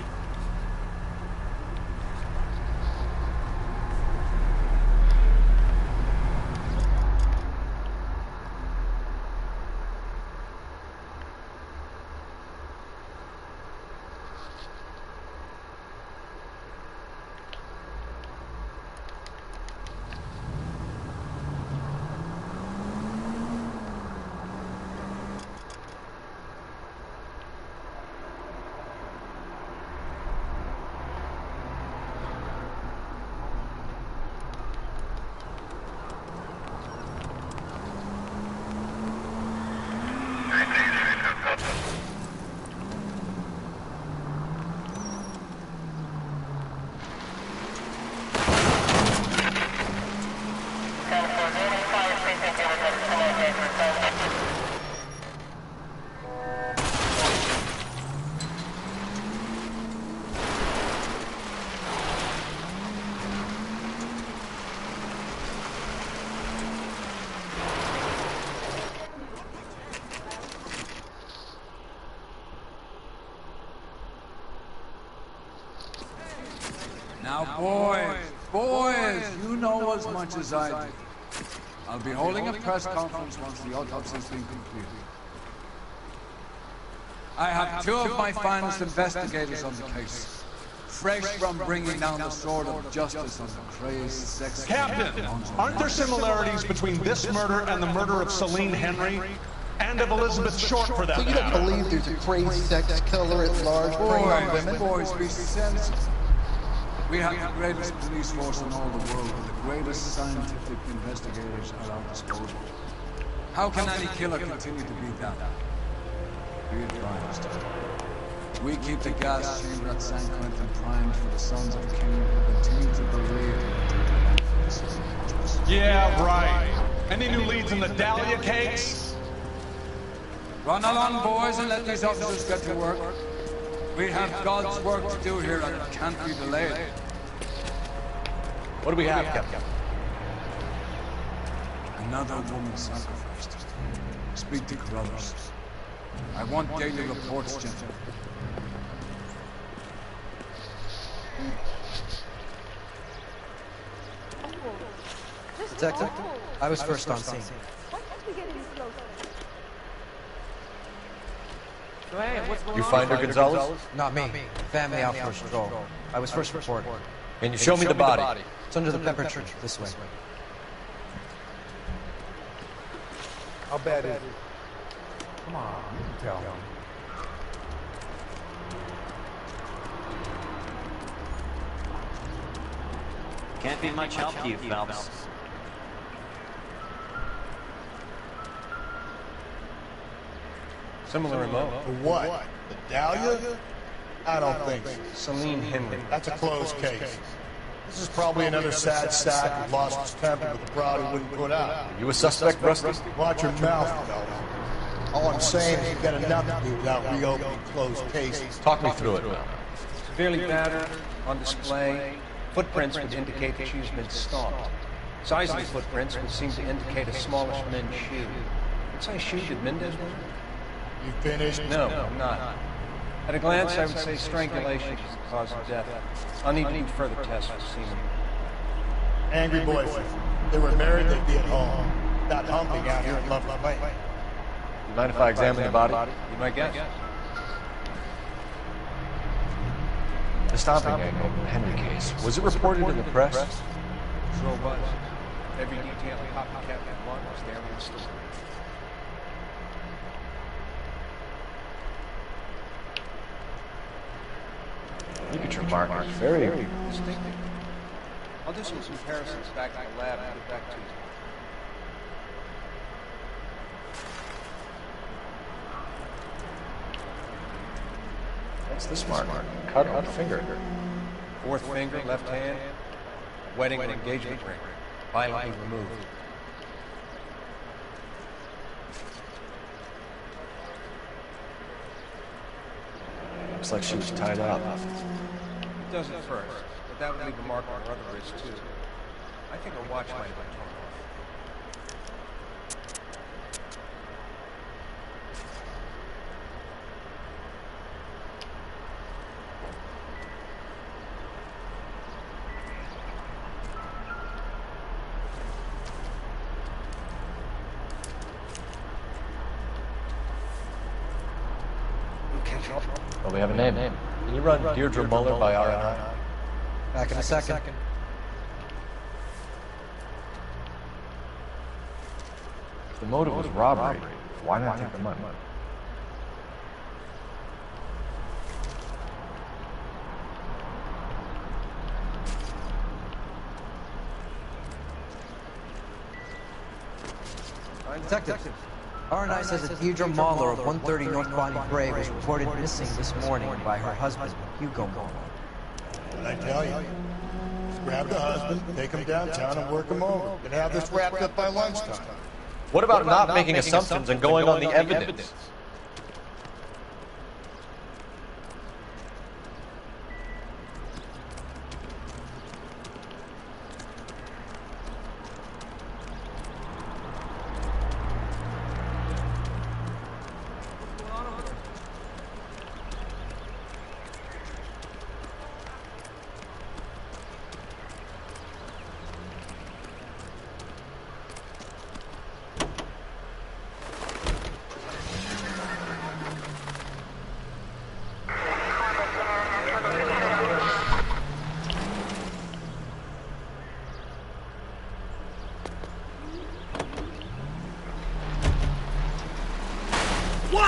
S1: boys, you know as much as I do. I'll be holding a press conference once the autopsy's been completed. I have two of my finest investigators on the case, fresh from bringing down the sword of justice on the crazed sex...
S21: Captain, aren't there similarities between this murder and the murder of Celine Henry? And of Elizabeth Short, for that
S6: So you don't believe there's a crazy sex killer at large preying on women?
S1: Boys, be sensible. We have the greatest police force in all the world, with the greatest scientific investigators at our disposal. How can any killer continue to be that? Be advised. We keep the gas chamber at San Quentin primed for the sons of Cain who continue to believe in
S21: Yeah, right. Any new leads in the Dahlia case?
S1: Run along, boys, and let these officers get to work. We have God's work to do here, and it can't be delayed.
S2: What do we have, Captain?
S1: Another woman sacrificed. Speak to Carruthers. I want daily reports, gentlemen.
S5: Detective, I was first on scene.
S2: You find her, Gonzalez?
S5: Not me. Family out for a stroll. I was first reported.
S2: Can you show me the body?
S5: It's under the pepper tree, this way.
S21: How bad is it? Come on, you can tell me.
S22: Can't be much help to you, Phelps.
S8: Similar remote.
S3: For what? The Dahlia? I don't think so.
S8: Celine Henry.
S3: That's a closed case. This is probably another sad sack who lost his temper with a broad who wouldn't put out.
S2: You a suspect, Rusty?
S3: Watch your mouth, fella. All I'm saying is you've got enough to do without reopening closed cases.
S2: Talk me through it.
S8: Severely battered, on display. Footprints would indicate that she's been stalked. Size of the footprints would seem to indicate a smallish men's shoe. What size shoe did Mendez wear?
S3: You finished?
S8: No, I'm not. At a glance, I would say strangulation is the cause of death. I'll need to do further tests for semen.
S3: Angry boyfriend. If they were married, they'd be at home. Not humping out here in Lover's Lane.
S2: You mind if I examine the body?
S8: You might guess.
S2: The stomping angle in the Henry case, was it reported in the press?
S8: Sure was. Every detail a copycat had one was there in the story.
S2: Look at your markers. Very
S8: distinctive. I'll do some comparisons back at the lab and get back to you.
S2: What's this mark? Cut on the finger.
S8: Fourth finger, left hand, wedding or engagement ring, violently removed.
S2: Looks like she was tied up.
S8: It does at first, but that would leave a mark on her other wrist too. I think her watch might have been torn off.
S2: Well, we have a name. Can you run Deirdre Muller by RNI?
S5: Back in a second.
S2: The motive was robbery. Why not take the money?
S5: Detective, RNI says that Deirdre Mahler of 130 North Bonnie Bray was reported missing this morning by her husband, Hugo Mahler.
S3: What did I tell you? Just grab the husband, take him downtown, and work him over. Could have this wrapped up by lunchtime.
S2: What about not making assumptions and going on the evidence?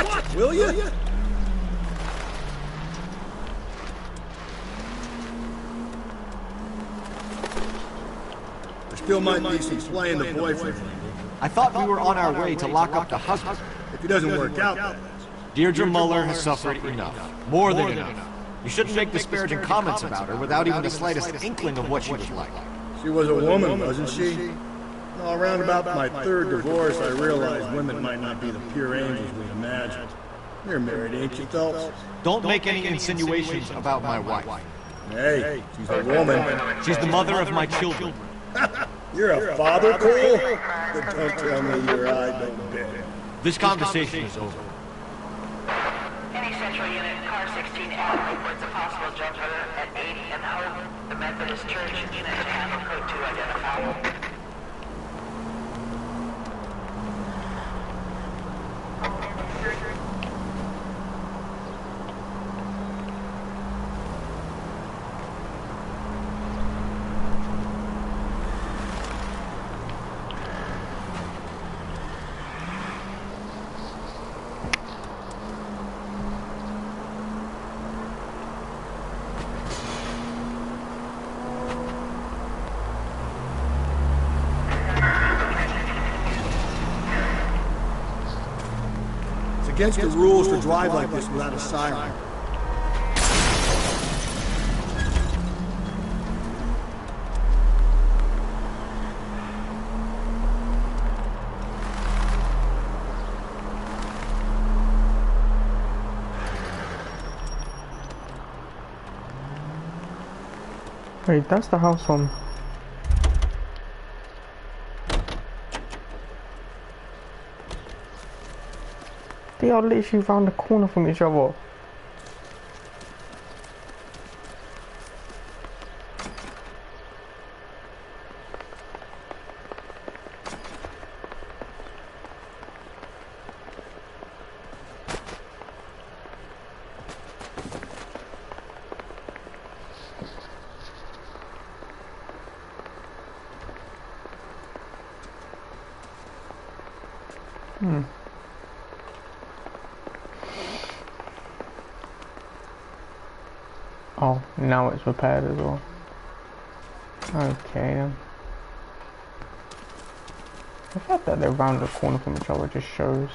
S17: Watch it, will you? There still might be some play in the boyfriend.
S14: I thought we were on our way to lock up the husband.
S17: If he doesn't work out, that is.
S14: Deirdre Muller has suffered enough. More than enough. You shouldn't make disparaging comments about her without even the slightest inkling of what she was like.
S17: She was a woman, wasn't she? Well, around about my third divorce, I realized women might not be the pure angels we imagined. You're married, ain't you, Phelps?
S14: Don't make any insinuations about my wife.
S17: Hey, she's a woman.
S14: She's the mother of my children.
S17: You're a father, Cole? But don't tell me your eye don't bend.
S14: This conversation is over.
S10: Any Central Unit, car 16L reports a possible jumper at 80 and Hope. The Methodist Church unit to handle code 2 identified.
S17: Against the rules to drive like this without a siren.
S15: Wait, that's the house on. They are literally around the corner from each other. Oh, now it's repaired as well. Okay then. The fact that they're round the corner from each other just shows.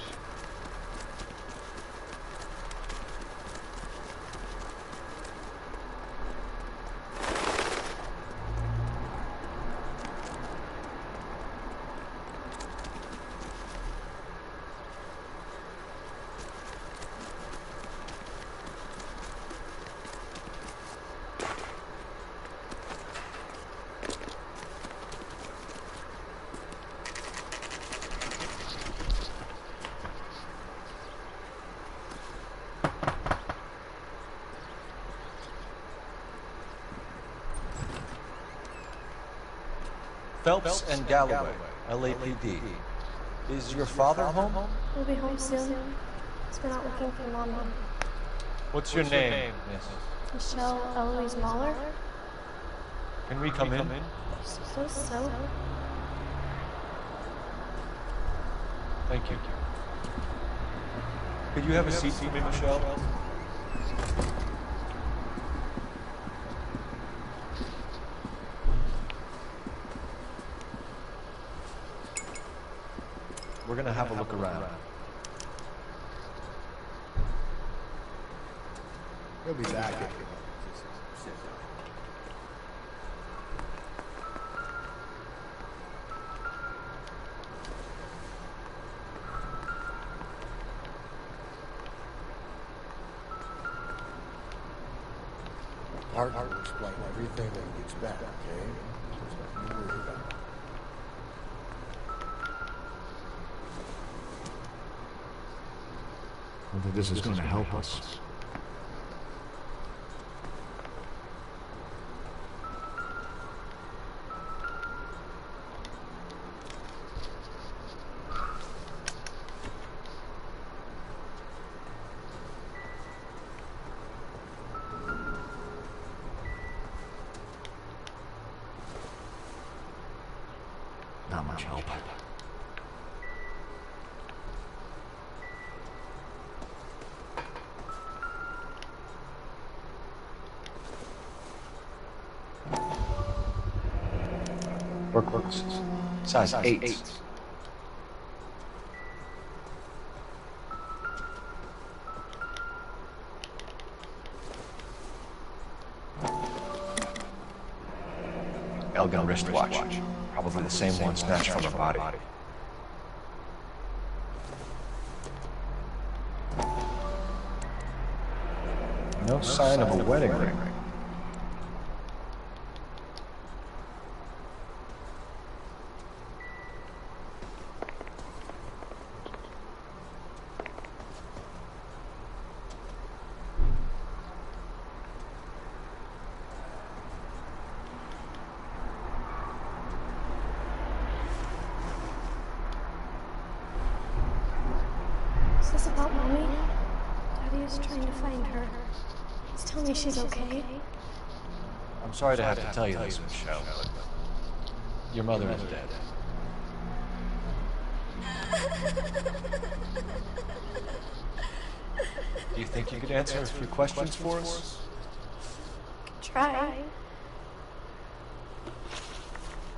S2: Phelps and Galloway, LAPD. Is your father home?
S7: He'll be home soon. He's been out looking for Mama.
S2: What's your name? Yes.
S7: Michelle Eloise Mahler.
S2: Can we come in?
S7: So.
S2: Thank you. Could you have a seat for me, Michelle? We're gonna have a look around.
S3: He'll be back. Partner will explain everything that you expect, okay? There's nothing to worry about.
S14: Whether this is going to help us. Not much help.
S2: Look, size 8. Elgin wristwatch. Probably the same one snatched from her body. No sign of a wedding ring.
S7: Is this about Mommy? Daddy is trying to find her. He's telling me she's okay.
S2: I'm sorry to have to tell you this, Michelle, but your mother is dead. Do you think you could answer a few questions for us?
S7: Try.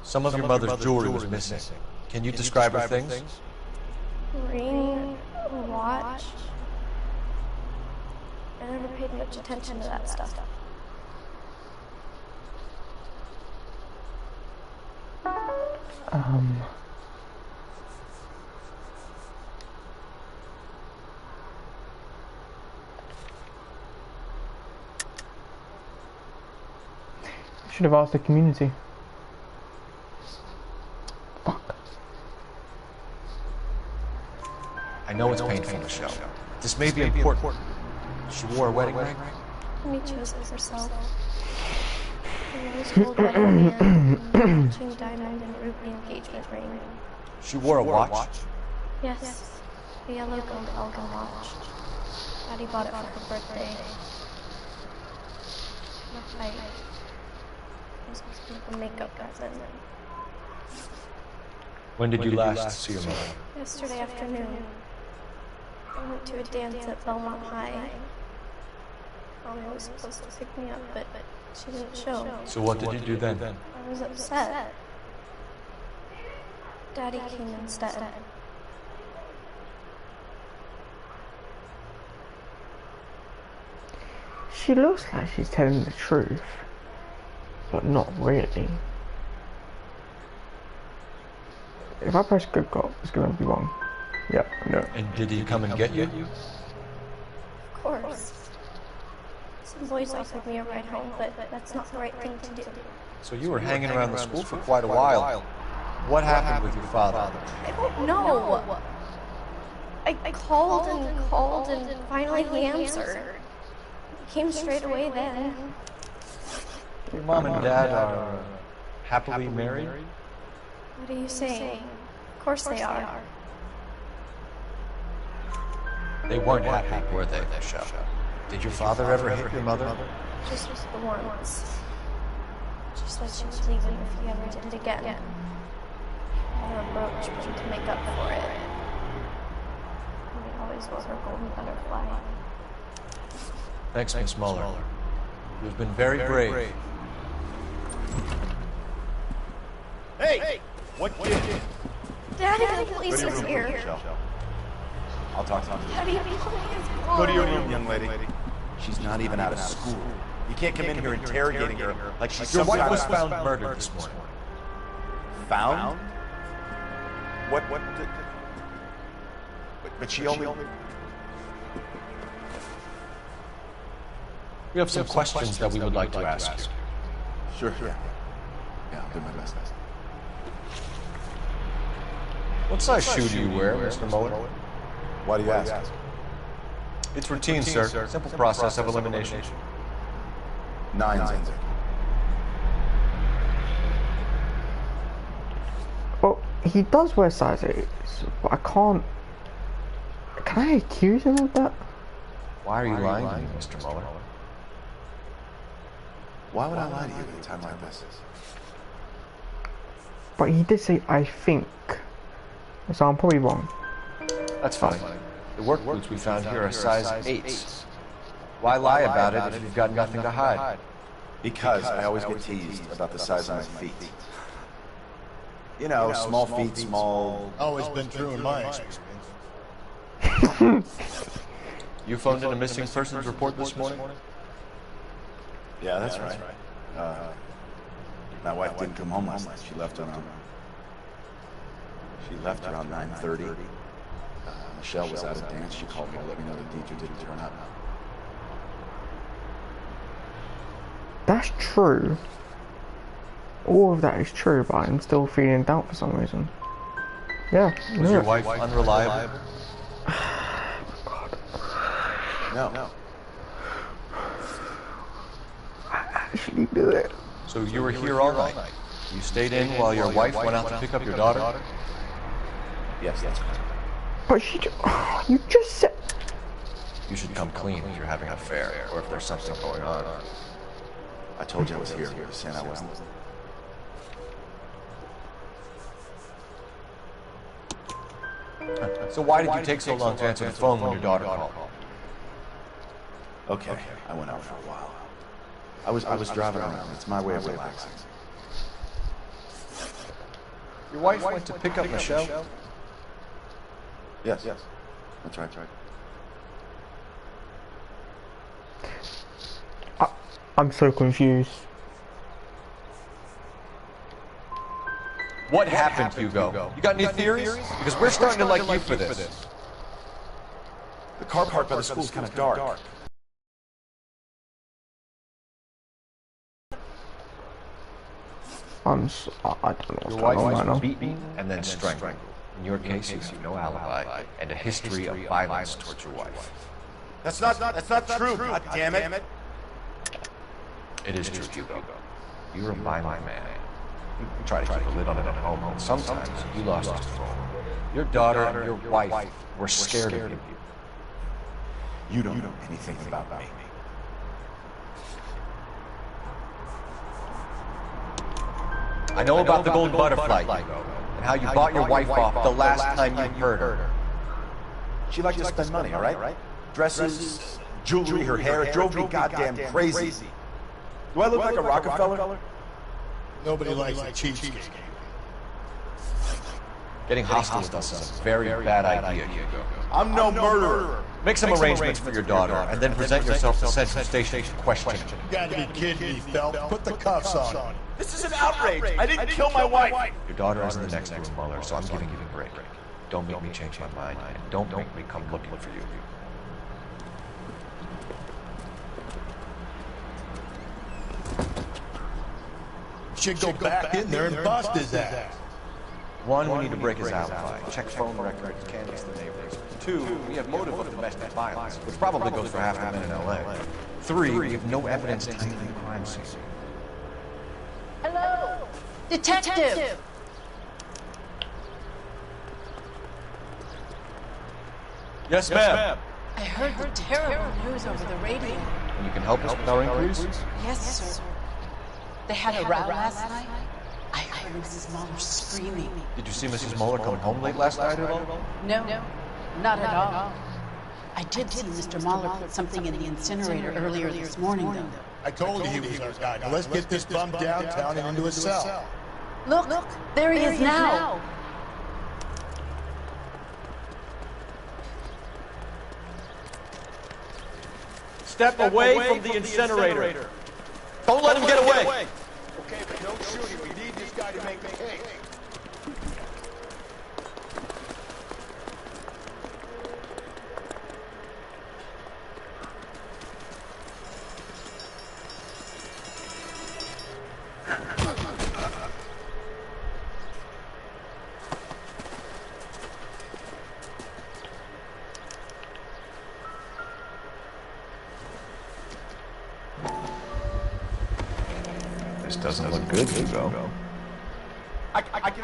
S2: Some of your mother's jewelry was missing. Can you describe her things?
S7: Ring, a watch. I never paid much attention to that stuff.
S15: Should have asked the community.
S2: I know it's painful, Michelle. This may be important. She wore a wedding ring?
S7: Amy chose it herself. A rose gold wedding band, matching diamond and ruby engagement ring.
S2: She wore a watch?
S7: Yes, a yellow gold Elgin watch. Daddy bought it for her birthday. Not right. It was supposed to be a makeup present.
S2: When did you last see your mother?
S7: Yesterday afternoon. I went to a dance at Belmont High. Mommy was supposed to pick me up, but she didn't show.
S2: So what did you do then?
S7: I was upset. Daddy came instead.
S15: She looks like she's telling the truth, but not really. If I press good cop, it's going to be wrong. Yep, no.
S2: And did he come and get you?
S7: Of course. Some boys offered me a ride home, but that's not the right thing to do.
S2: So you were hanging around the school for quite a while. What happened with your father?
S7: I don't know. I called and finally he answered. He came straight away then.
S2: Your mom and dad are happily married?
S7: What are you saying? Of course they are.
S2: They weren't happy, were they, Michelle? Did your father ever hit your mother?
S7: Just the once. She said she was leaving if he ever did it again. And her brooch was to make up for it. And we always wore her golden butterfly.
S2: Thanks, Miss Muller. You've been very brave.
S13: Hey! What kid?
S7: Daddy, the police is here.
S13: I'll talk to you.
S7: Daddy, the police is
S13: Go to your room, young lady. She's not even out of school. You can't come in here interrogating her like she's
S2: Your
S13: some
S2: wife
S13: kind
S2: was
S13: of...
S2: found murdered this morning.
S13: Found? What did... But she only...
S2: We have some questions that we would like to ask you.
S13: Sure. Yeah, I'll do my best.
S2: What size shoe do you wear, Mr. Muller?
S13: Why do you ask?
S2: It's routine, sir. Simple process of elimination.
S13: 9 Zenzik.
S15: Well, he does wear size 8s, but I can't... Can I accuse him of that?
S2: Why are you lying to me, Mr. Muller?
S13: Why would I lie to you at a time like this?
S15: But he did say, I think. So I'm probably wrong.
S2: That's fine. The work boots we found here are size 8s. Why lie about it if you've got nothing to hide?
S13: Because I always get teased about the size of my feet. You know, small feet, small...
S3: Always been true in my experience.
S2: You phoned in a missing persons report this morning?
S13: Yeah, that's right. My wife didn't come home last night. She left around 9:30. Michelle was out of dance. She called me to let me know the DJ didn't turn up.
S15: That's true. All of that is true, but I'm still feeling doubt for some reason. Yeah.
S2: Was your wife unreliable?
S13: No.
S15: I actually do it.
S2: So you were here all night? You stayed in while your wife went out to pick up your daughter?
S13: Yes, that's right.
S15: But you just said...
S2: You should come clean if you're having an affair, or if there's something going on.
S13: I told you I was here. You were saying I wasn't.
S2: So why did you take so long to answer the phone when your daughter called?
S13: Okay, I went out for a while. I was driving around. It's my way of relaxing.
S2: Your wife went to pick up Michelle?
S13: Yes. That's right.
S15: I'm so confused.
S2: What happened, Hugo? You got any theories? Because we're starting to like you for this.
S13: The car park by the school's kind of dark.
S15: I don't know what's
S2: Your
S15: going on
S2: wife
S15: right now.
S2: was beaten and then strangled. In your case, you have no alibi and a history of violence towards your wife.
S13: That's not true. God damn it.
S2: It is true, Hugo. You're a violent man. You try to keep a lid on it at home, and sometimes you lost control. Your daughter and your wife were scared of you.
S13: You don't know anything about me.
S2: I know about the Golden Butterfly, Hugo, and how you bought your wife off the last time you heard her.
S13: She liked to spend money, all right? Dresses, jewelry, her hair, it drove me goddamn crazy. Do I look like a Rockefeller?
S3: Nobody likes a cheapskate.
S2: Getting hostile with us is a very bad idea, Hugo.
S13: I'm no murderer.
S2: Make some arrangements for your daughter, and then present yourself to Central Station for questioning.
S3: You gotta be kidding me, Phelps. Put the cuffs on.
S13: This is an outrage. I didn't kill my wife.
S2: Your daughter is in the next room, Mueller, so I'm giving you a break. Don't make me change my mind, and don't make me come looking for you.
S3: Should go back in there and bust his ass.
S2: One, we need to break his alibi. Check phone records, canvass the neighbors. Two, we have motive of domestic violence, which probably goes for half the men in L.A. Three, we have no evidence tying the crime scene.
S10: Hello, detective.
S2: Yes, ma'am.
S10: I heard the terrible news over the radio.
S2: And you can help us with our inquiries?
S10: Yes, sir. They had a row last night. I heard Mrs. Mueller screaming.
S2: Did you see Mrs. Mueller come home late last night at all?
S10: No, not at all. I did see Mr. Mueller put something in the incinerator earlier this morning, though.
S3: I told you he was our guy. Now let's get this bum downtown and into his cell.
S10: Look, there he is now.
S2: Step away from the incinerator. Don't let him get away.
S3: Okay, but don't shoot him. We need this guy to make the case.
S2: This doesn't look good, Hugo.
S13: I can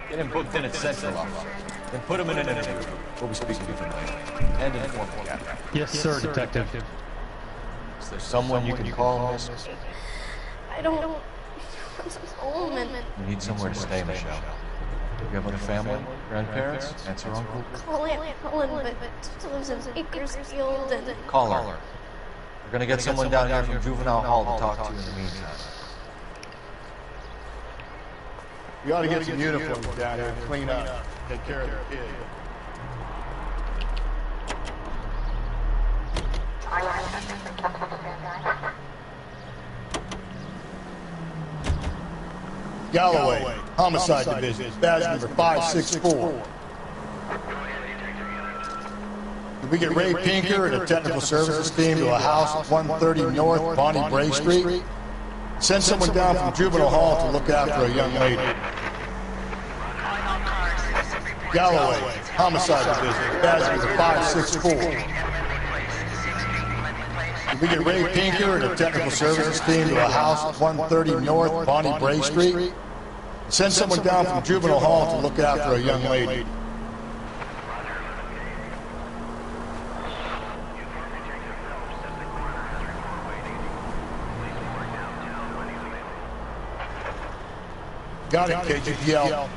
S2: Get him booked in at Central Office. Then put him in an interview. We'll be speaking to him later. And inform the captain.
S16: Yes, sir, Detective.
S2: Is there someone you can call, miss?
S7: I don't know. Oh, man.
S2: You need somewhere to stay, Michelle. You have other family? Grandparents? Aunts or uncle?
S7: Call Aunt Helen, but she lives in Bakersfield and...
S2: Call her. We're gonna get someone down here from Juvenile Hall to talk to you in the meantime.
S3: You ought to get some uniforms down here and clean up. Take care of the kid. Galloway, Homicide Division, badge number 564. Did we get Ray Pinker and a technical services team to a house at 130 North Bonnie Bray Street? Send someone down from Juvenile Hall to look after a young lady. Galloway, Homicide Division, badge number 564. Did we get Ray Pinker and a technical services team to a house at 130 North Bonnie Bray Street? Send someone down from Juvenile Hall to look after a young lady. Got it, KGPL.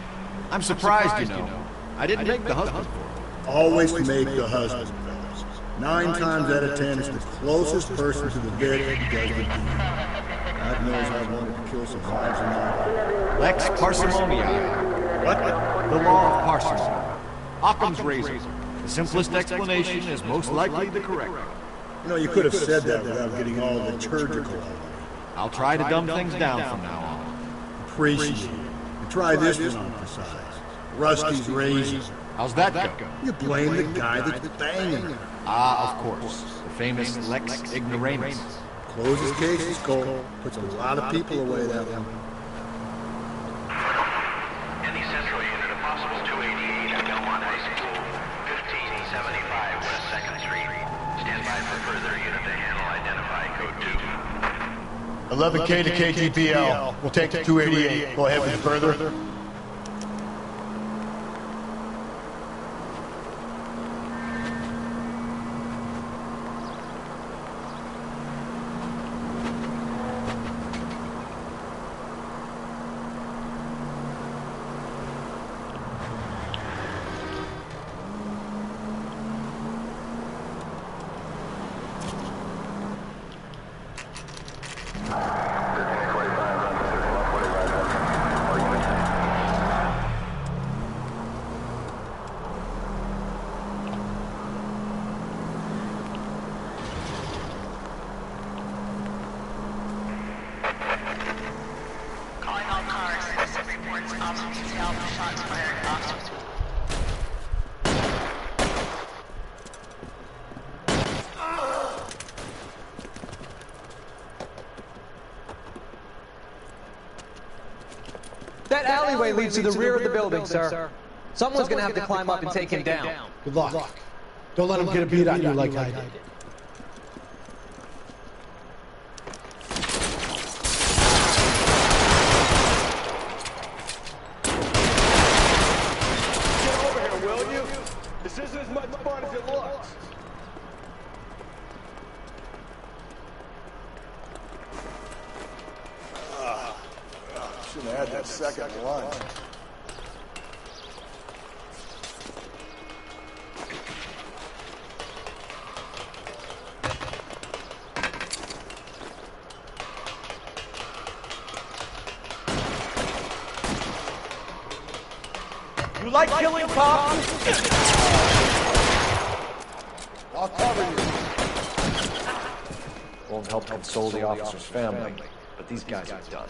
S14: I'm surprised, you know. I didn't make the husband.
S17: Always make the husband, fellas. 9 times out of 10, it's the closest person to the bed who does the deed. God knows I wanted to kill some lives in my life.
S14: Lex parsimoniae. What? The law of parsimony. Occam's razor. The simplest explanation is most likely the correct one.
S17: You know, you could have said that without getting all liturgical.
S14: I'll try to dumb things down from now on.
S17: Appreciate it. And try this one on for size. Rusty's razor.
S14: How's that go?
S17: You blame the guy that's banging her.
S14: Ah, of course. The famous Lex Ignoramus.
S17: Closes cases, Cole. Puts a lot of people away that one.
S20: Any Central unit, a possible 288 at Belmont High School, 1575 West 2nd Street. Stand by for further unit to handle. Identify code 2.
S3: 11K to KGPL. We'll take the 288. Go ahead with further.
S5: That alleyway leads to the rear of the building, sir. Someone's gonna have to climb up and take him down.
S16: Good luck. Don't let him get a beat on you like I did.
S21: Get over here, will you? This isn't as much fun as it looks.
S3: Should have had that second lunch.
S2: You like killing cops?
S3: I'll cover you.
S2: Won't help console the officer's family, but these guys are done.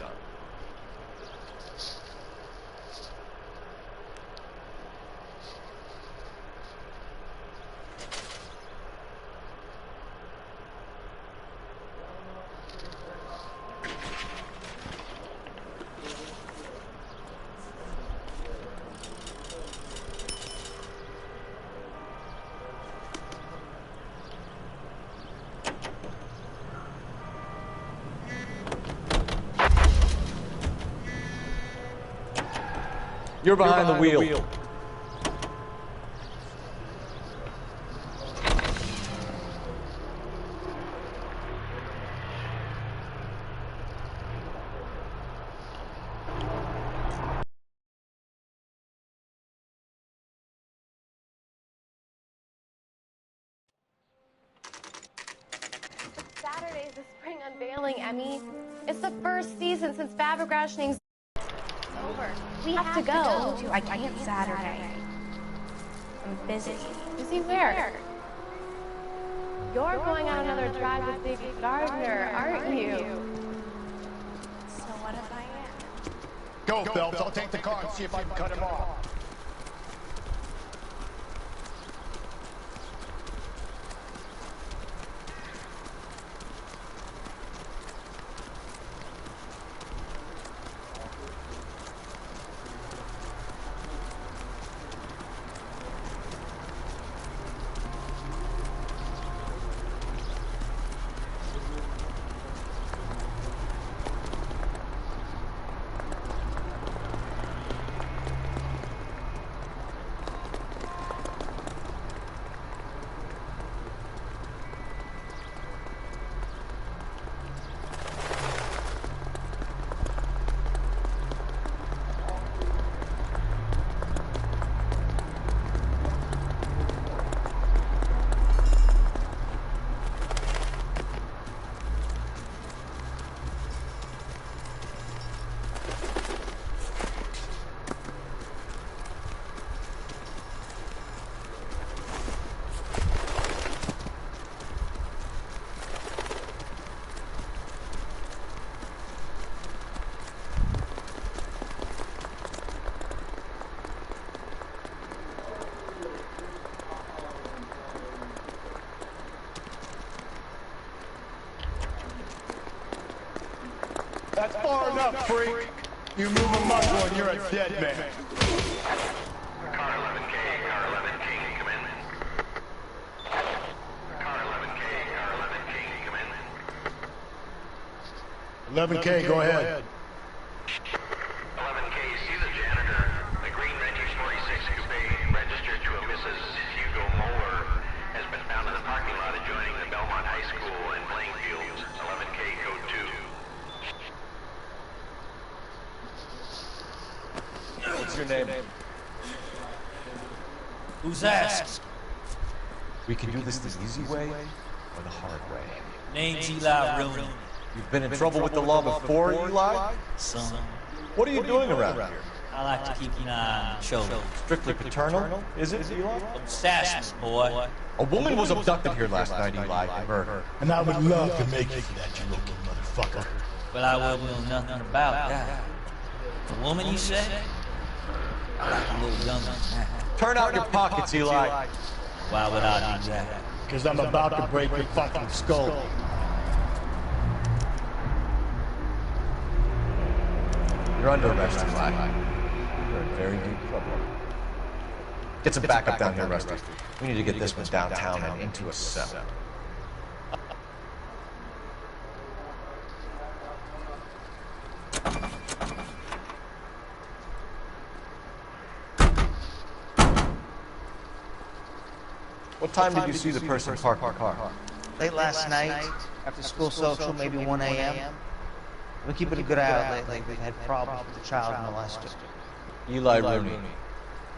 S2: You're behind the wheel.
S7: Saturday is the spring unveiling, Emmy. It's the first season since Fabergras named over. We have to go. I can't Saturday. I'm busy. Busy where? You're going on another drive with Baby Gardner, aren't you? So what if I am?
S3: Go, Phelps. I'll take the car and see if I can cut him off. That's far enough, freak. You move a muscle and you're a dead man.
S20: Car 11K, car 11K, come in. Car 11K, car 11K, come in.
S3: 11K, go ahead.
S20: 11K, see the janitor. The green 1946 coupe registered to a Mrs. Hugo Moeller has been found in the parking lot adjoining the Belmont High School and playing fields. 11K, code 2.
S2: What's your name?
S18: Who's asked?
S2: We can do this the easy way or the hard way.
S18: Name's Eli Rooney.
S2: You've been in trouble with the law before, Eli?
S18: Son.
S2: What are you doing around here?
S18: I like to keep an eye on children.
S2: Strictly paternal, is it, Eli?
S18: Don't sass me, boy.
S2: A woman was abducted here last night, Eli, and murdered.
S3: And I would love to make you for that, you little motherfucker.
S18: Well, I wouldn't know nothing about that. A woman, you say? I like a little younger.
S2: Turn out your pockets, Eli.
S18: Why would I do that?
S3: Because I'm about to break your fucking skull.
S2: You're under arrest, Eli. You're in very deep trouble. Get some backup down here, Rusty. We need to get this one downtown and into a cell. What time did you see the person park the car?
S19: Late last night, after school social, maybe 1 a.m. We're keeping a good eye out lately. We've had problems with the child molester.
S2: Eli Rooney.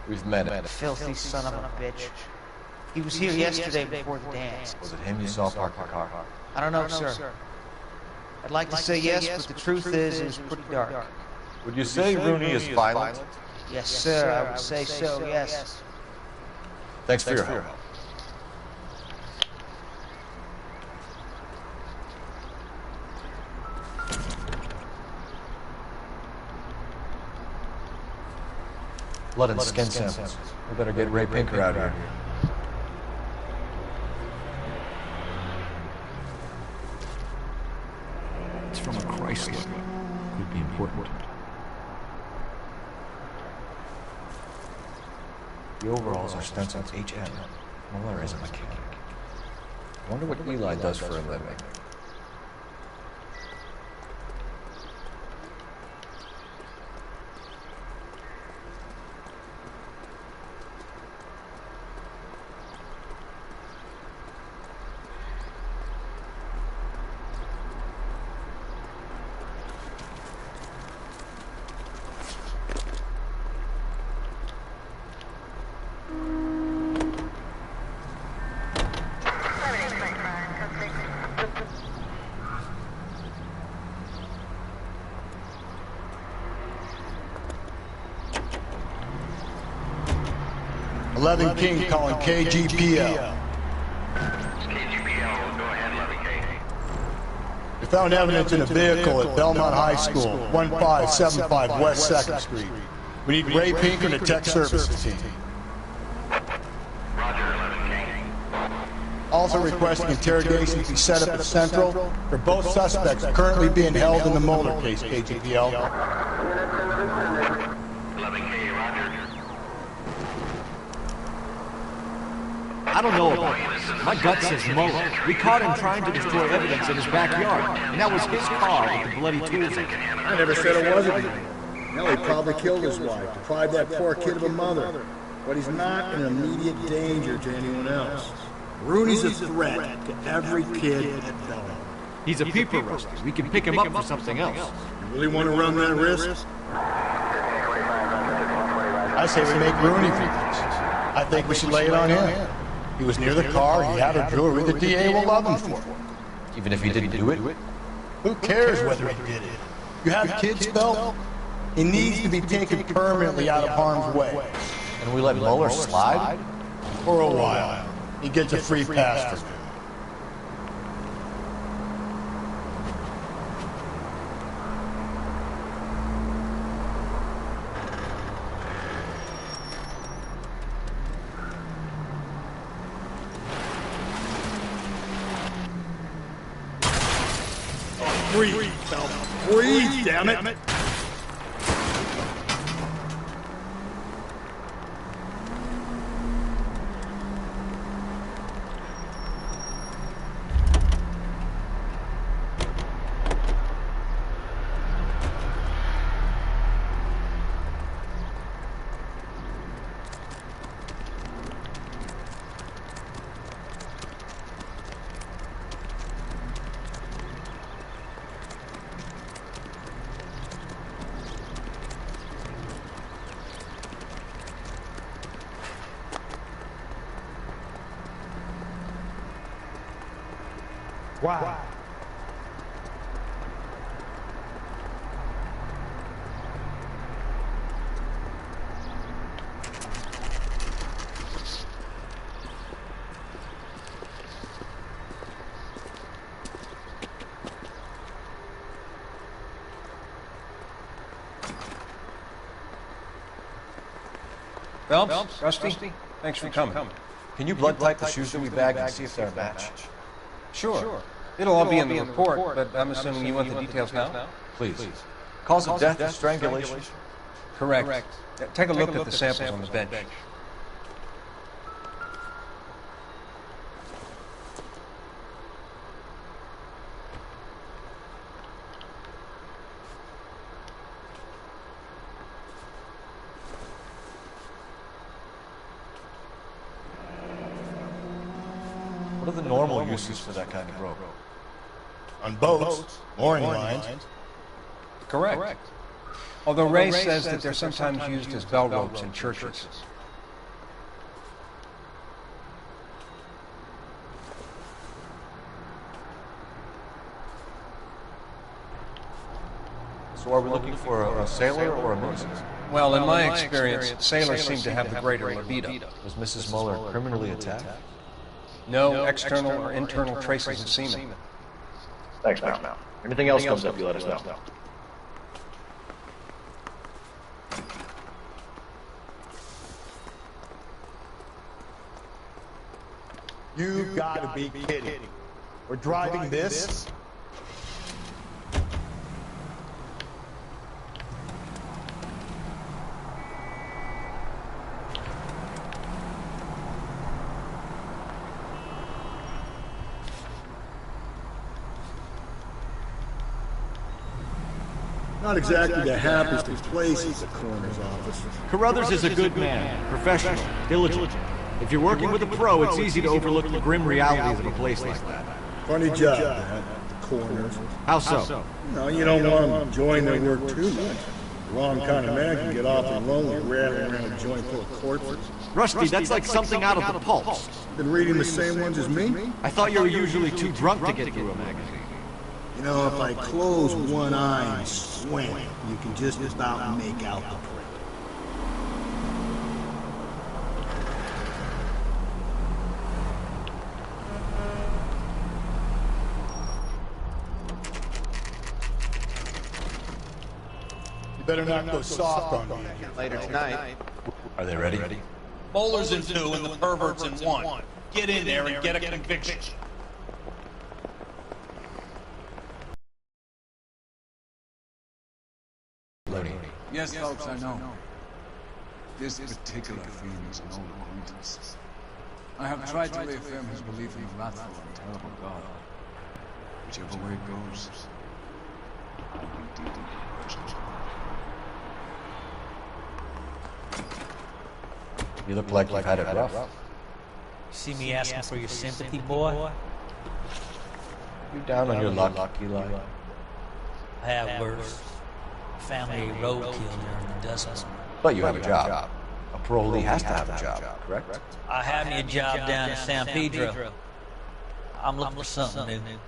S2: We've met him.
S19: Filthy son of a bitch. He was here yesterday before the dance.
S2: Was it him you saw park the car?
S19: I don't know, sir. I'd like to say yes, but the truth is it was pretty dark.
S2: Would you say Rooney is violent?
S19: Yes, sir, I would say so, yes.
S2: Thanks for your help. Blood and skin samples. We better get Ray Pinker out here.
S14: It's from a Chrysler. Could be important.
S2: The overalls are stenciled HM. Mueller is a mechanic. I wonder what Eli does for a living.
S3: 11 King calling KGPL. We found evidence in a vehicle at Belmont High School, 1575 West 2nd Street. We need Ray Pinker to tech services team. Also requesting interrogations be set up at Central for both suspects currently being held in the Mulder case, KGPL.
S14: I don't know about this. My gut says Muller. We caught him trying to destroy evidence in his backyard, and that was his car with the bloody tools in it.
S17: I never said it wasn't him. Nellie probably killed his wife, deprived that poor kid of a mother. But he's not an immediate danger to anyone else. Rooney's a threat to every kid at Belmont.
S14: He's a peeper, Rusty. We can pick him up for something else.
S17: You really want to run that risk?
S3: I say we make Rooney for this. I think we should lay it on him. He was near the car, he had her jewelry, the DA will love him for it.
S2: Even if he didn't do it?
S3: Who cares whether he did it? You have kids, Phelps? He needs to be taken permanently out of harm's way.
S2: And we let Muller slide?
S3: For a while. He gets a free pass for it.
S17: Breathe, Phelps. Breathe, damn it.
S16: Wow.
S8: Phelps? Rusty? Thanks for coming.
S2: Can you blood type the shoes that we bagged and see if they're a match?
S8: Sure. It'll all be in the report, but I'm assuming you want the details now?
S2: Please. Cause of death, strangulation?
S8: Correct. Take a look at the samples on the bench.
S2: What are the normal uses for that kind of rope?
S3: On boats, mooring lines.
S8: Correct. Although Ray says that they're sometimes used as bell ropes in churches.
S2: So are we looking for a sailor or a Mrs.?
S8: Well, in my experience, sailors seem to have the greater libido.
S2: Was Mrs. Muller criminally attacked?
S8: No external or internal traces of semen.
S13: Thanks, Mal. Anything else comes up, you let us know.
S3: You gotta be kidding. We're driving this?
S17: Not exactly the happiest of places, the coroner's office.
S14: Carruthers is a good man, professional, diligent. If you're working with a pro, it's easy to overlook the grim realities of a place like that.
S17: Funny job, that, the coroner's.
S14: How so?
S17: No, you don't want them enjoying their work too much. The wrong kind of man can get awfully lonely rattling around a joint full of corpses.
S14: Rusty, that's like something out of the Pulse.
S17: Been reading the same ones as me?
S14: I thought you were usually too drunk to get through a magazine.
S17: You know, if I close one eye and squint, you can just about make out the print.
S3: better not go soft on me.
S4: Later tonight.
S2: Are they ready?
S21: Bowlers in 2 and the perverts in 1. Get in there and get a conviction.
S1: Yes, folks, I know. This particular fiend is an old acquaintance. I have tried to reaffirm his belief in the wrathful and terrible God. Whichever way it goes, I'll be deeply questioned.
S2: You look like you've had it rough.
S18: See me asking for your sympathy, boy?
S2: You down on your luck, Eli?
S18: I have worse. Family roadkill during the Dust Bowl.
S2: But you have a job. A parolee has to have a job, correct?
S18: I have me a job down in San Pedro. I'm looking for something new.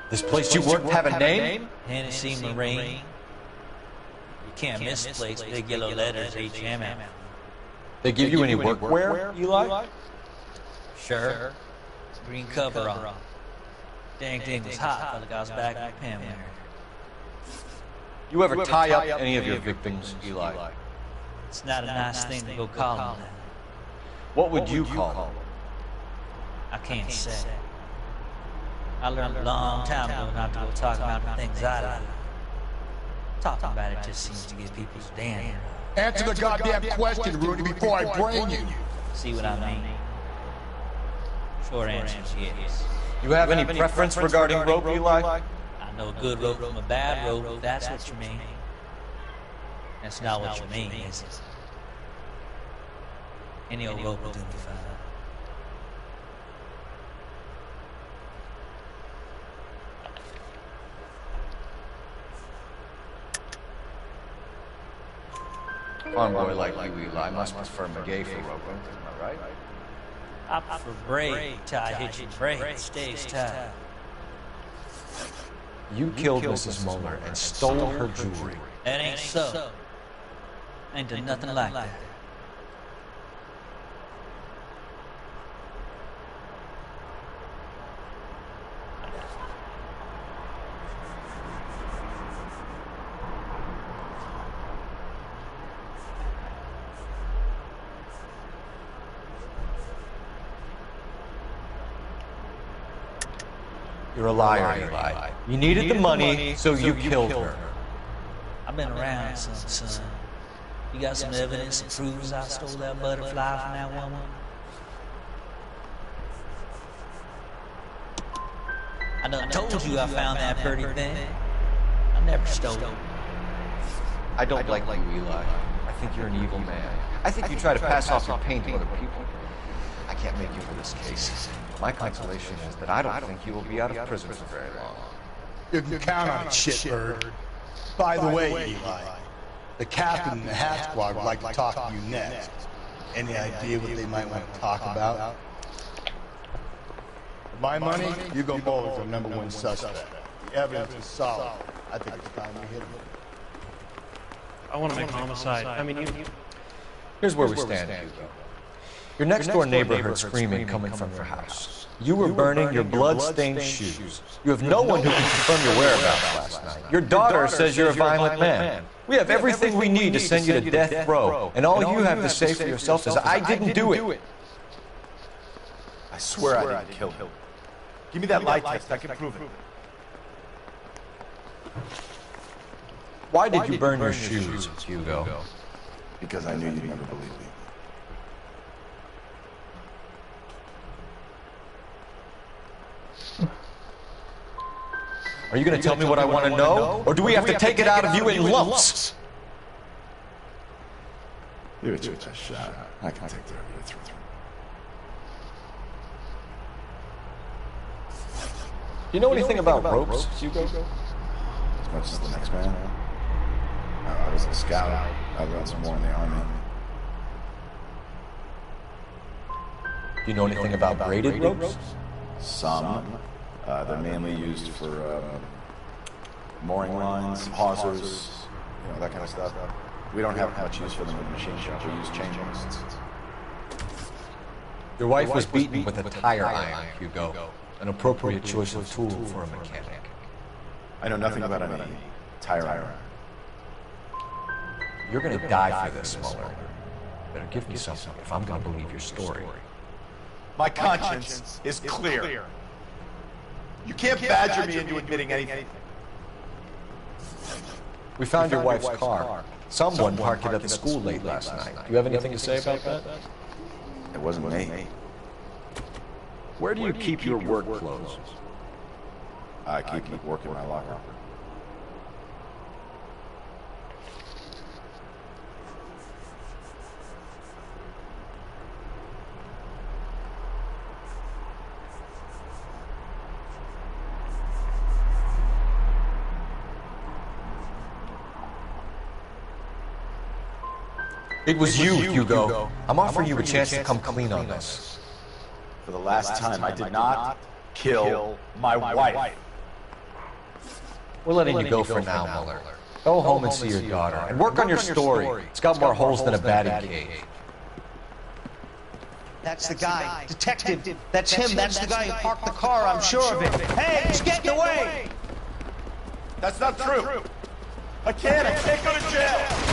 S2: This place you work have a name?
S18: Hennessy Marine. You can't miss the place. Big yellow letters, HM.
S2: They give you any workwear, Eli?
S18: Sure. Green cover on. Dang thing was hot. Felt like I was back in Japan.
S2: You ever tie up any of your victims, Eli?
S18: It's not a nice thing to go call them that.
S2: What would you call them?
S18: I can't say. I learned a long time ago not to go talk about the things I like. Talking about it just seems to get people's damn.
S3: Answer the goddamn question, Rooney, before I brain you.
S18: See what I mean? Short answer is yes.
S2: You have any preference regarding rope, Eli?
S18: I know a good rope from a bad rope, if that's what you mean. That's not what you mean, is it? Any old rope will do me fine.
S2: Farm boy like you, Eli, must prefer McGay for roping, am I right?
S18: I prefer braid, tie, hitching braid, stays tied.
S2: You killed Mrs. Moeller and stole her jewelry.
S18: That ain't so. Ain't done nothing like that.
S2: You're a liar, Eli. You needed the money, so you killed her.
S18: I've been around some, son. You got some evidence that proves I stole that butterfly from that woman? I done told you I found that pretty thing. I never stole it.
S2: I don't like you, Eli. I think you're an evil man. I think you try to pass off your pain to other people. I can't make you for this case. My consolation is that I don't think you will be out of prison for very long.
S3: You can count on it, shitbird. By the way, Eli, the captain and the hat squad would like to talk to you next. Any idea what they might want to talk about? For my money, Hugo Moeller is our #1 suspect. The evidence is solid. I think it's time we hit him.
S12: I want to make homicide. I mean, you...
S2: Here's where we stand, Hugo. Your next-door neighbor heard screaming coming from your house. You were burning your blood-stained shoes. You have no one who can confirm your whereabouts last night. Your daughter says you're a violent man. We have everything we need to send you to death row, and all you have to say for yourself is, I didn't do it.
S13: I swear I didn't kill him. Give me that lie test, I can prove it.
S2: Why did you burn your shoes, Hugo?
S13: Because I knew you'd never believe me.
S2: Are you going to tell me what I want to know? Or do we have to take it out of you in lumps?
S13: Give it your best shot. I can take care of you.
S2: Do you know anything about ropes, Hugo?
S13: As much as the next man. I was a scout. I learned some more in the army.
S2: Do you know anything about braided ropes?
S13: Some. They're mainly used for mooring lines, hawsers, that kind of stuff. We don't have much use for them in the machine shop. We use chain joists.
S2: Your wife was beaten with a tire iron, Hugo. An appropriate choice of tool for a mechanic.
S13: I know nothing about any tyrant.
S2: You're gonna die for this, Mueller. Better give me something if I'm gonna believe your story.
S13: My conscience is clear. You can't badger me into admitting anything.
S2: We found your wife's car. Someone parked it at the school late last night. Do you have anything to say about that?
S13: It wasn't me.
S2: Where do you keep your work clothes?
S13: I keep them at work in my locker.
S2: It was you, Hugo. I'm offering you a chance to come clean on this.
S13: For the last time, I did not kill my wife.
S2: We're letting you go for now, Mueller. Go home and see your daughter, and work on your story. It's got more holes than a batting cage.
S19: That's the guy. Detective. That's him. That's the guy who parked the car. I'm sure of it. Hey, he's getting away!
S13: That's not true. I can't go to jail.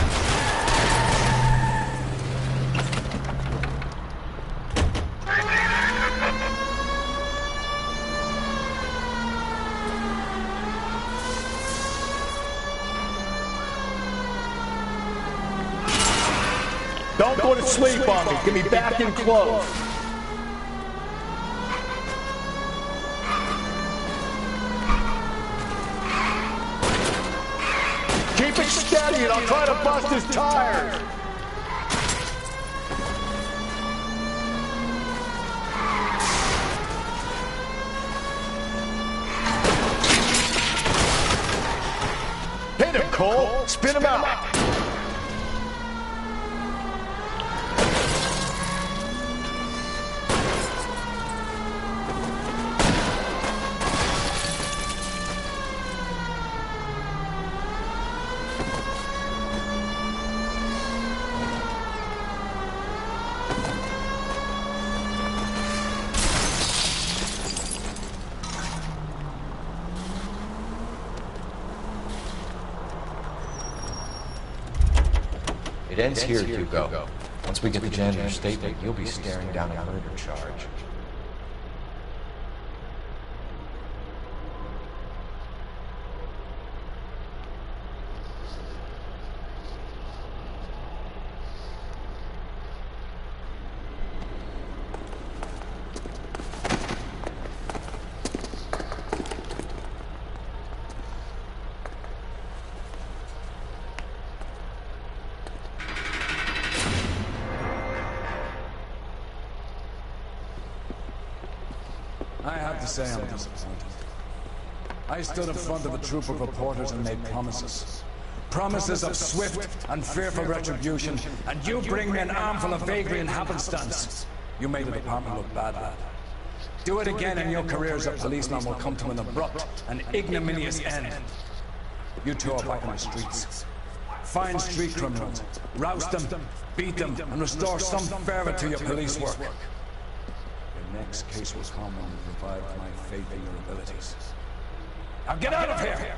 S14: Don't go to sleep on me. Get me back in close. Keep it steady and I'll try to bust his tires. Hit him, Cole. Spin him out.
S2: It ends here, Hugo. Once we get the janitor's statement, you'll be staring down a murder charge.
S1: I have to say I'm disappointed. I stood in front of a troop of reporters and made promises. Promises of swift and fearful retribution, and you bring me an armful of vagary and happenstance. You made the department look bad, lad. Do it again and your career as a policeman will come to an abrupt and ignominious end. You two are back in the streets. Find street criminals, roust them, beat them, and restore some fervor to your police work. Your next case will come when you revive my faith in your abilities. Now get out of here!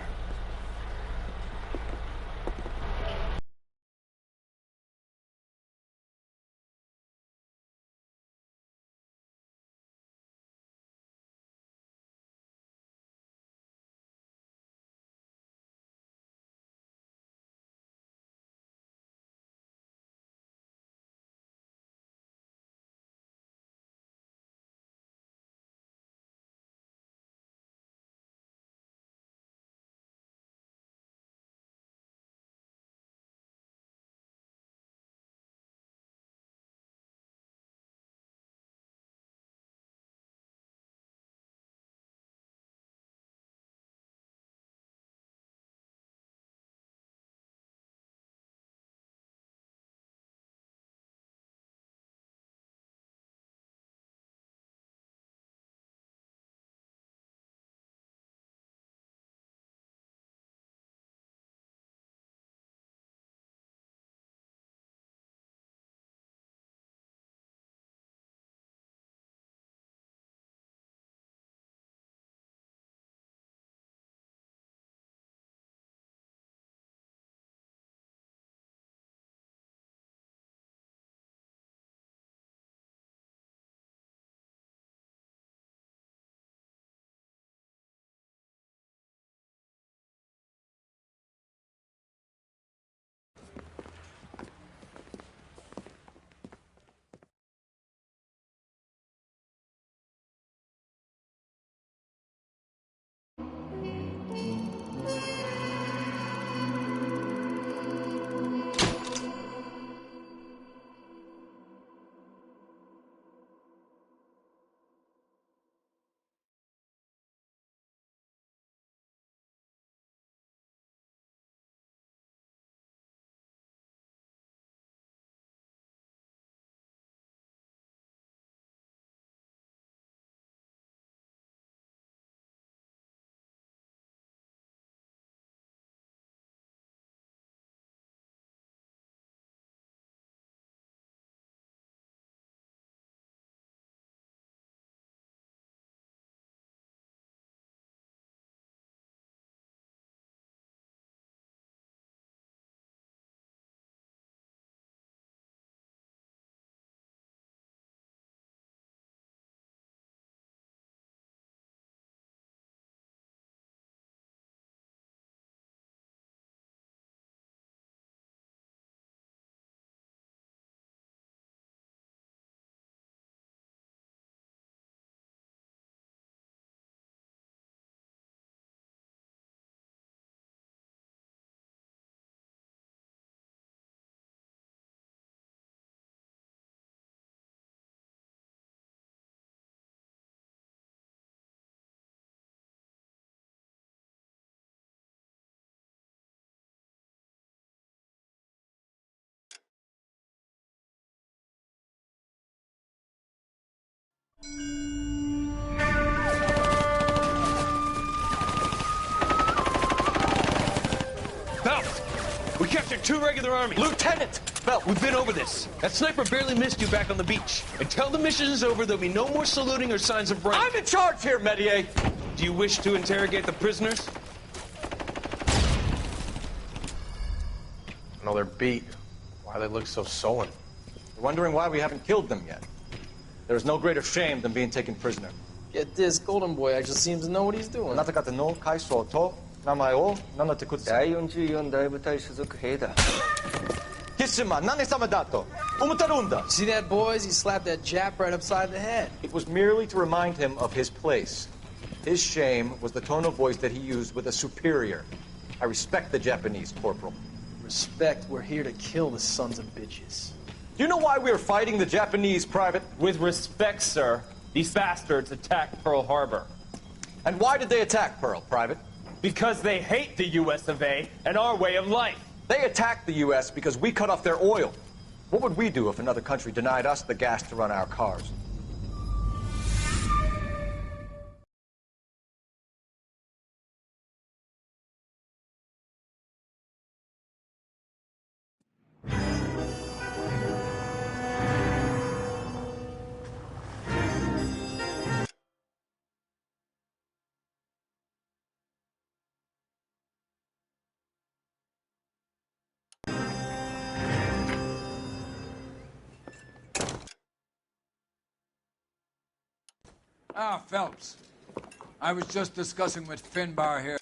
S12: We captured 2 regular armies.
S4: Lieutenant!
S12: Well, we've been over this. That sniper barely missed you back on the beach. Until the mission is over, there'll be no more saluting or signs of rank.
S4: I'm in charge here, Medier!
S12: Do you wish to interrogate the prisoners?
S2: No, they're beat. Why they look so sullen? They're wondering why we haven't killed them yet. There's no greater shame than being taken prisoner.
S9: Get this, Golden Boy actually seems to know what he's doing.
S2: あなた方の階層と名前を名乗ってください。
S4: 第44大部隊所属兵だ。
S2: キスマ、何様だと思ってるんだ。
S9: See that, boys? He slapped that Jap right upside the head.
S2: It was merely to remind him of his place. His shame was the tone of voice that he used with a superior. I respect the Japanese, Corporal.
S9: Respect, we're here to kill the sons of bitches.
S2: Do you know why we are fighting the Japanese, Private?
S4: With respect, sir, these bastards attacked Pearl Harbor.
S2: And why did they attack Pearl, Private?
S4: Because they hate the U.S. of A. and our way of life.
S2: They attacked the U.S. because we cut off their oil. What would we do if another country denied us the gas to run our cars?
S1: Ah, Phelps. I was just discussing with Finbar here.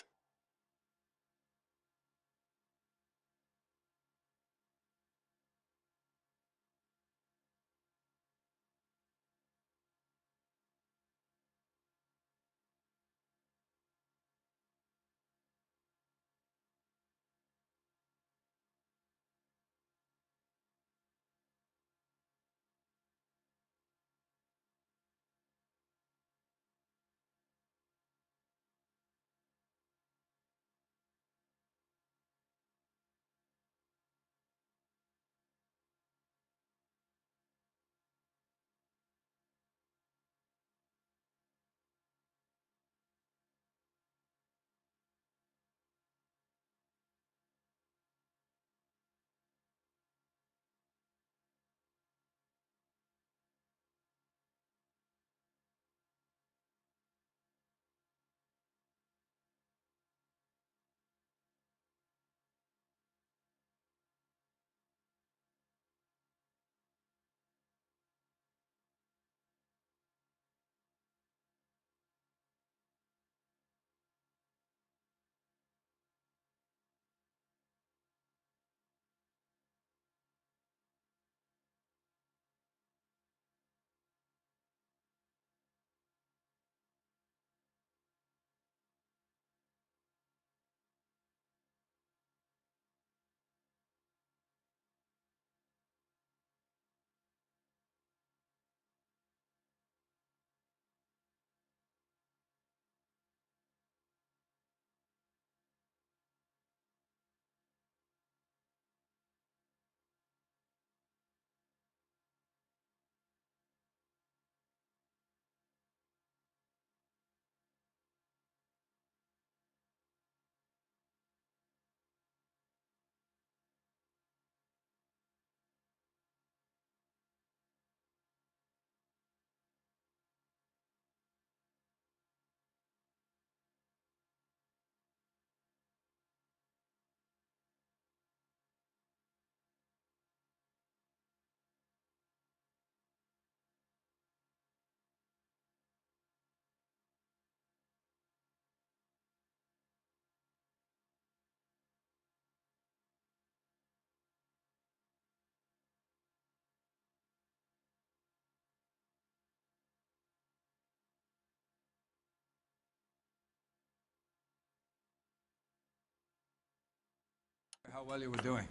S1: How well you were doing.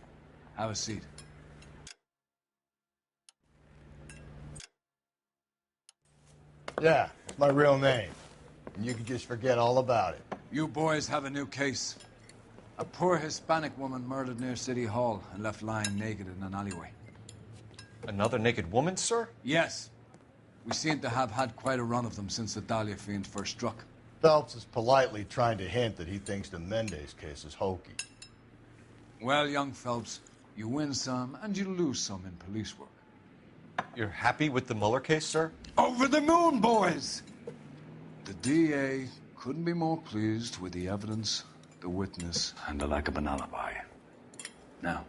S1: Have a seat.
S3: Yeah, it's my real name. And you can just forget all about it.
S1: You boys have a new case. A poor Hispanic woman murdered near City Hall and left lying naked in an alleyway.
S2: Another naked woman, sir?
S1: Yes. We seem to have had quite a run of them since the Dahlia fiend first struck.
S3: Phelps is politely trying to hint that he thinks the Mendez case is hokey.
S1: Well, young Phelps, you win some and you lose some in police work.
S2: You're happy with the Mueller case, sir?
S1: Over the moon, boys! The DA couldn't be more pleased with the evidence, the witness, and the lack of an alibi. Now,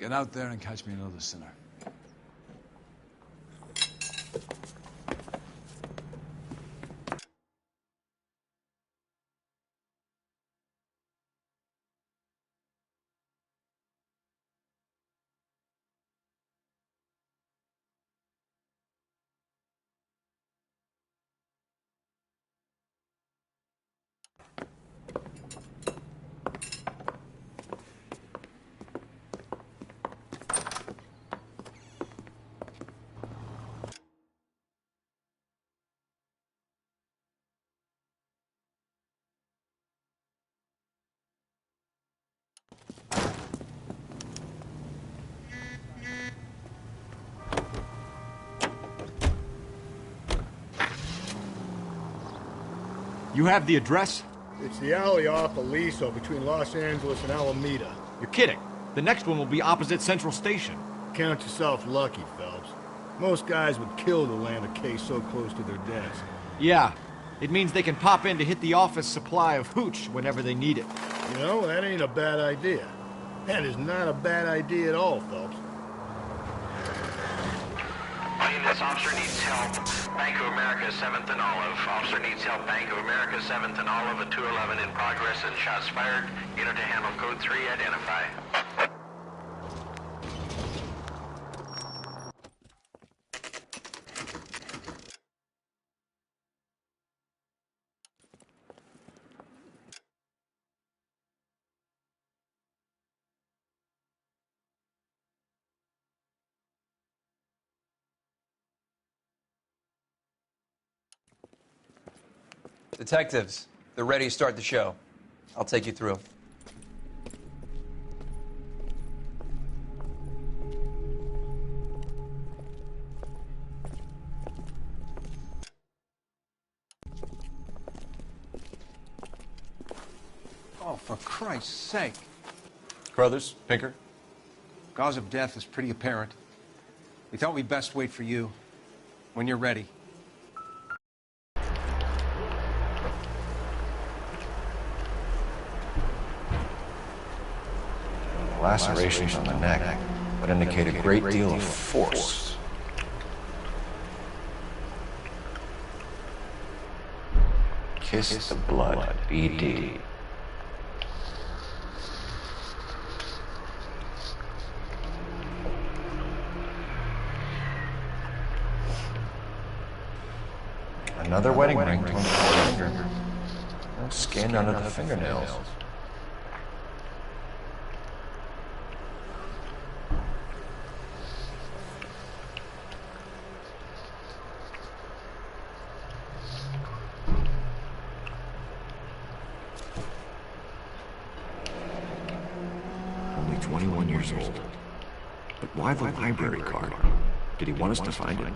S1: get out there and catch me another sinner.
S14: You have the address?
S3: It's the alley off Aliso between Los Angeles and Alameda.
S14: You're kidding. The next one will be opposite Central Station.
S3: Count yourself lucky, Phelps. Most guys would kill to land a case so close to their desk.
S14: Yeah. It means they can pop in to hit the office supply of hooch whenever they need it.
S3: You know, that ain't a bad idea. That is not a bad idea at all, Phelps.
S20: This officer needs help. Bank of America, 7th and Olive. Officer needs help. Bank of America, 7th and Olive at 211 in progress and shots fired. Unit to handle code 3, identify.
S5: Detectives, they're ready to start the show. I'll take you through.
S8: Oh, for Christ's sake.
S2: Crothers, Pinker.
S8: Cause of death is pretty apparent. We thought we'd best wait for you. When you're ready.
S2: Lacerations on the neck would indicate a great deal of force. Kiss the blood, BD. Another wedding ring to the finger. No skin under the fingernails.
S14: Only 21 years old. But why the library card? Did he want us to find it?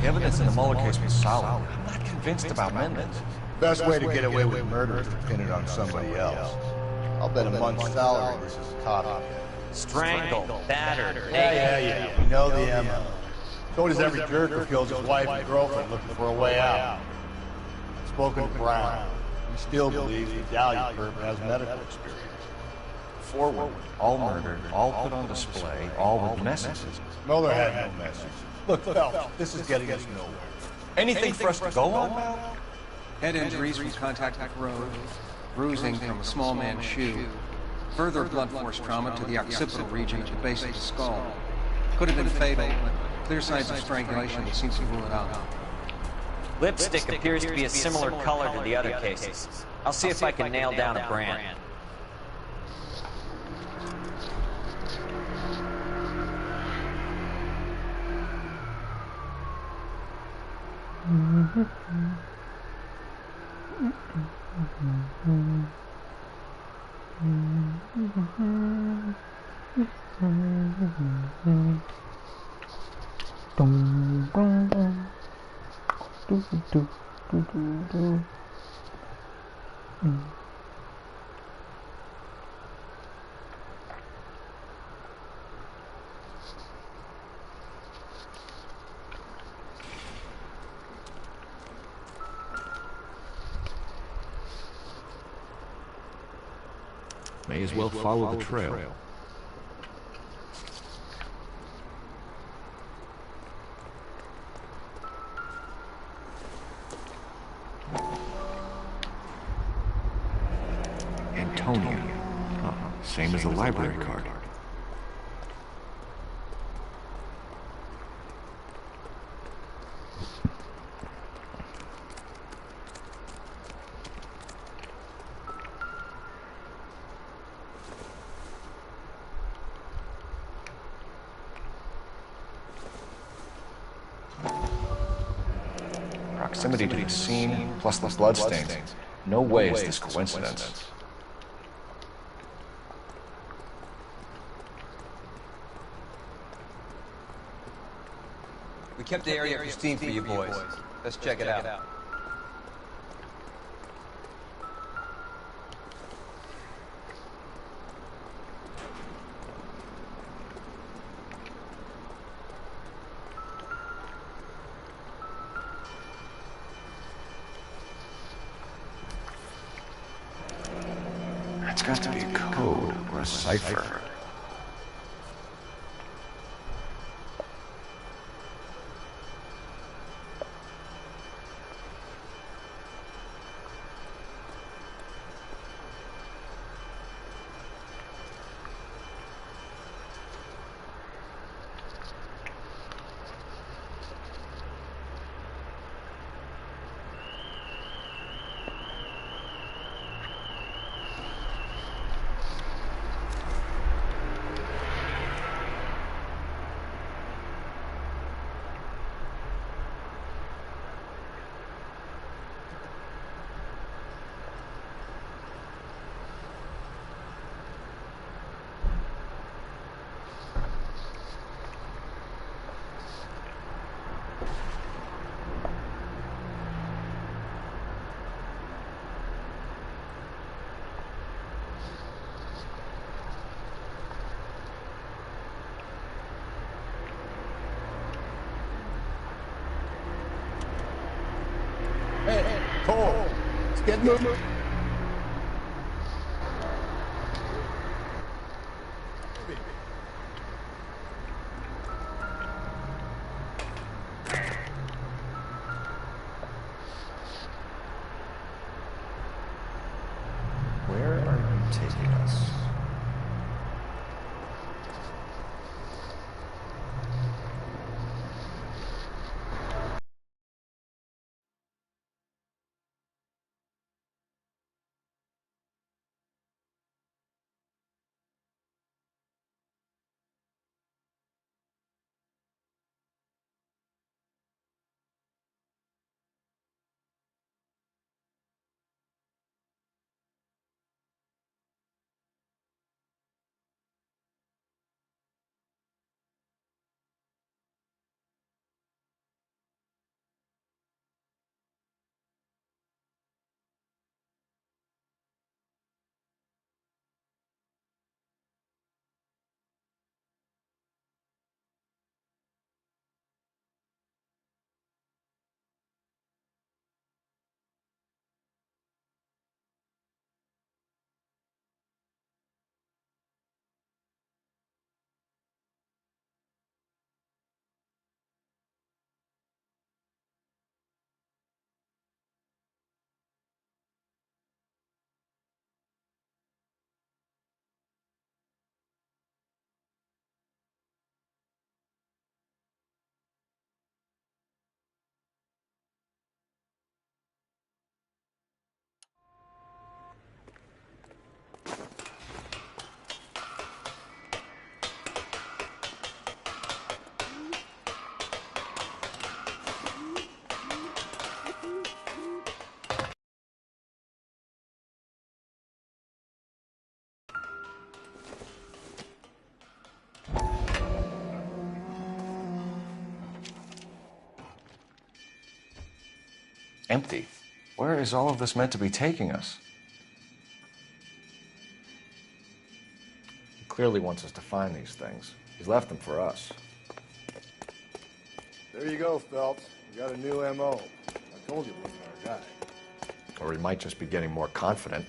S2: The evidence in the Mueller case was solid. I'm not convinced about Mendez.
S3: Best way to get away with murder is to pin it on somebody else. I'll bet a month's salary this is a copycat.
S22: Strangled, battered,
S3: Yeah. We know the MO. So does every jerk who kills his wife and girlfriend looking for a way out. I've spoken to Brown. He still believes the Dahlia perp has medical experience.
S2: Forward, all murdered, all put on display, all with messages.
S3: Mueller had no message. Look, Phelps, this is getting us nowhere.
S2: Anything for us to go on?
S8: Head injuries from contact with road, bruising from a small man's shoe, further blunt force trauma to the occipital region at the base of the skull. Could have been fatal, but clear signs of strangulation that seems to rule it out.
S22: Lipstick appears to be a similar color to the other cases. I'll see if I can nail down a brand.
S14: May as well follow the trail. Antonia. Same as the library card.
S2: Proximity to the scene, plus the bloodstains. No way is this coincidence.
S5: We kept the area pristine for you boys. Let's check it out.
S2: That's got to be a code or a cipher.
S17: Hey, Cole, let's get moving.
S2: Where are you taking us? Empty. Where is all of this meant to be taking us? clearly wants us to find these things. He's left them for us.
S17: There you go, Phelps. You got a new M.O. I told you it wasn't our guy.
S2: Or he might just be getting more confident.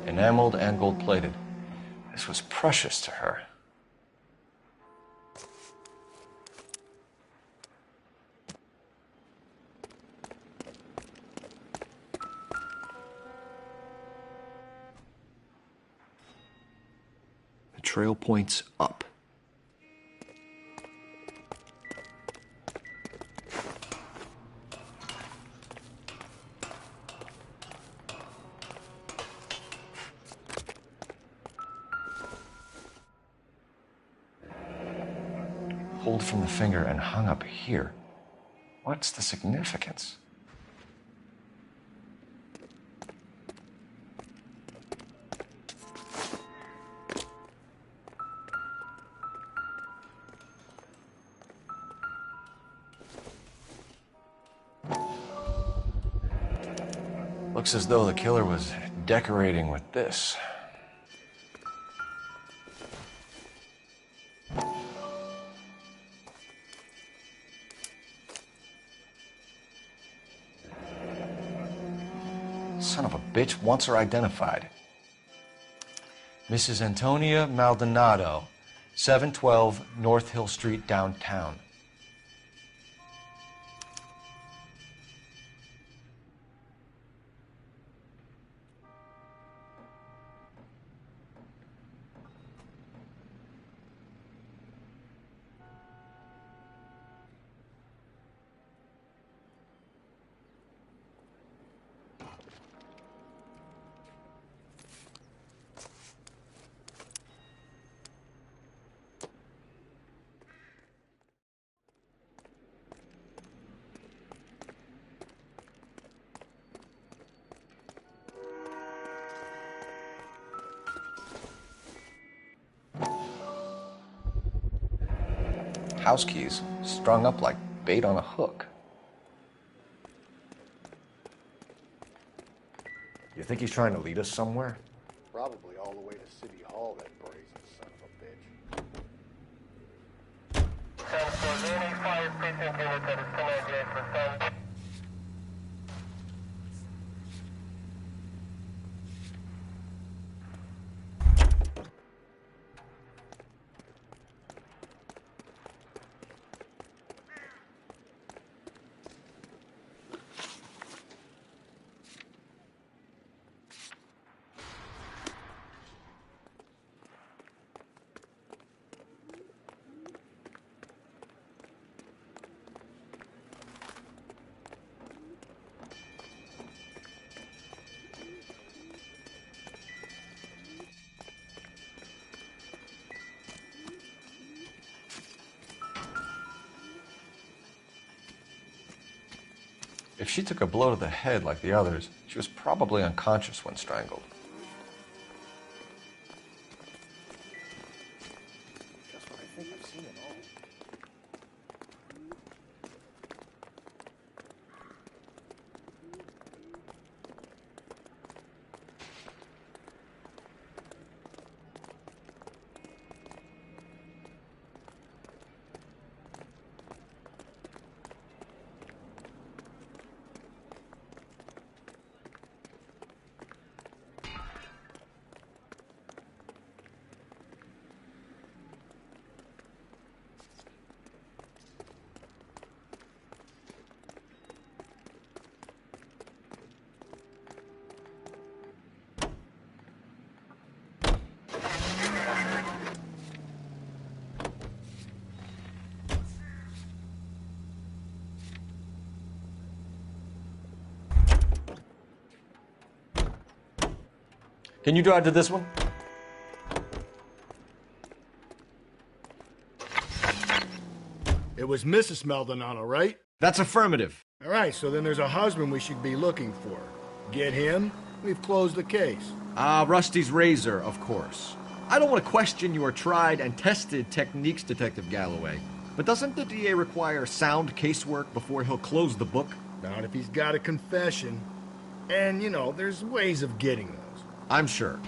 S2: Enameled and gold-plated. This was precious to her. The trail points up. Pulled from the finger and hung up here. What's the significance? Looks as though the killer was decorating with this. Son of a bitch wants her identified. Mrs. Antonia Maldonado, 712 North Hill Street, downtown. House keys strung up like bait on a hook. You think he's trying to lead us somewhere?
S17: Probably all the way to City Hall, that brazen son of a bitch.
S2: If she took a blow to the head like the others, she was probably unconscious when strangled.
S17: Just what I think I've seen it all.
S2: Can you drive to this one?
S17: It was Mrs. Maldonado, right?
S14: That's affirmative.
S17: All right, so then there's a husband we should be looking for. Get him, we've closed the case.
S14: Rusty's razor, of course. I don't want to question your tried and tested techniques, Detective Galloway. But doesn't the DA require sound casework before he'll close the book?
S17: Not if he's got a confession. And, you know, there's ways of getting those.
S14: I'm sure.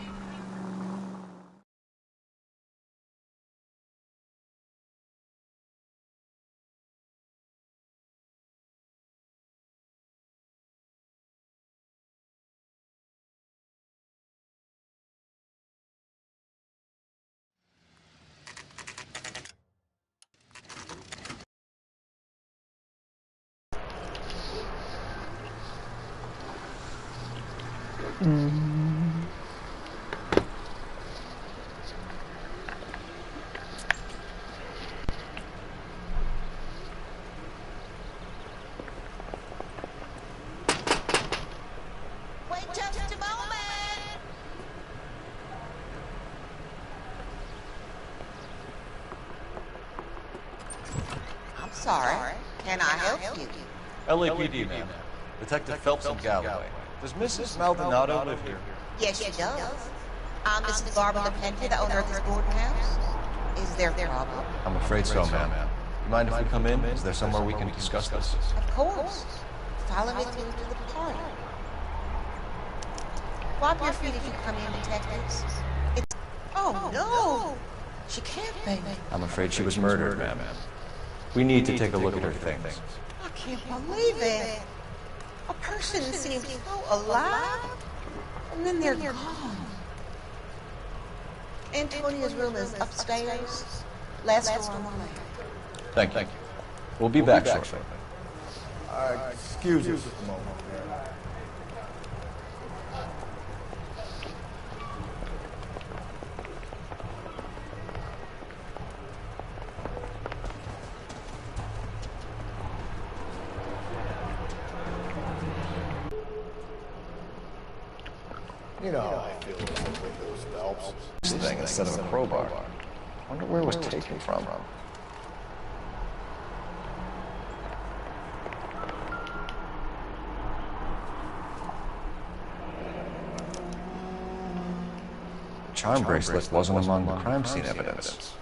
S6: Wait just a moment. I'm sorry. Can I help you?
S2: LAPD, ma'am. Detective Phelps and Galloway. Does Mrs. Maldonado live here?
S6: Yes, she does. I'm Mrs. Barbara LaPenta, the owner of this boarding house. Is there a problem?
S2: I'm afraid so, ma'am. You mind if we come in? Is there somewhere we can discuss this?
S6: Of course. Follow me through to the parlor. Wipe your feet if you come in, detectives. It's... Oh, no! She can't be.
S2: I'm afraid she was murdered, ma'am. We need to take a look at her things.
S6: I can't believe it. A person seems so alive, and then they're gone. Antonia's room is upstairs. Last door on the left.
S2: Thank you. We'll be back shortly.
S17: Excuse us a moment. You know how I feel with those Phelps.
S2: This thing instead of a crowbar. Wonder where it was taken from. Charm bracelet wasn't among the crime scene evidence.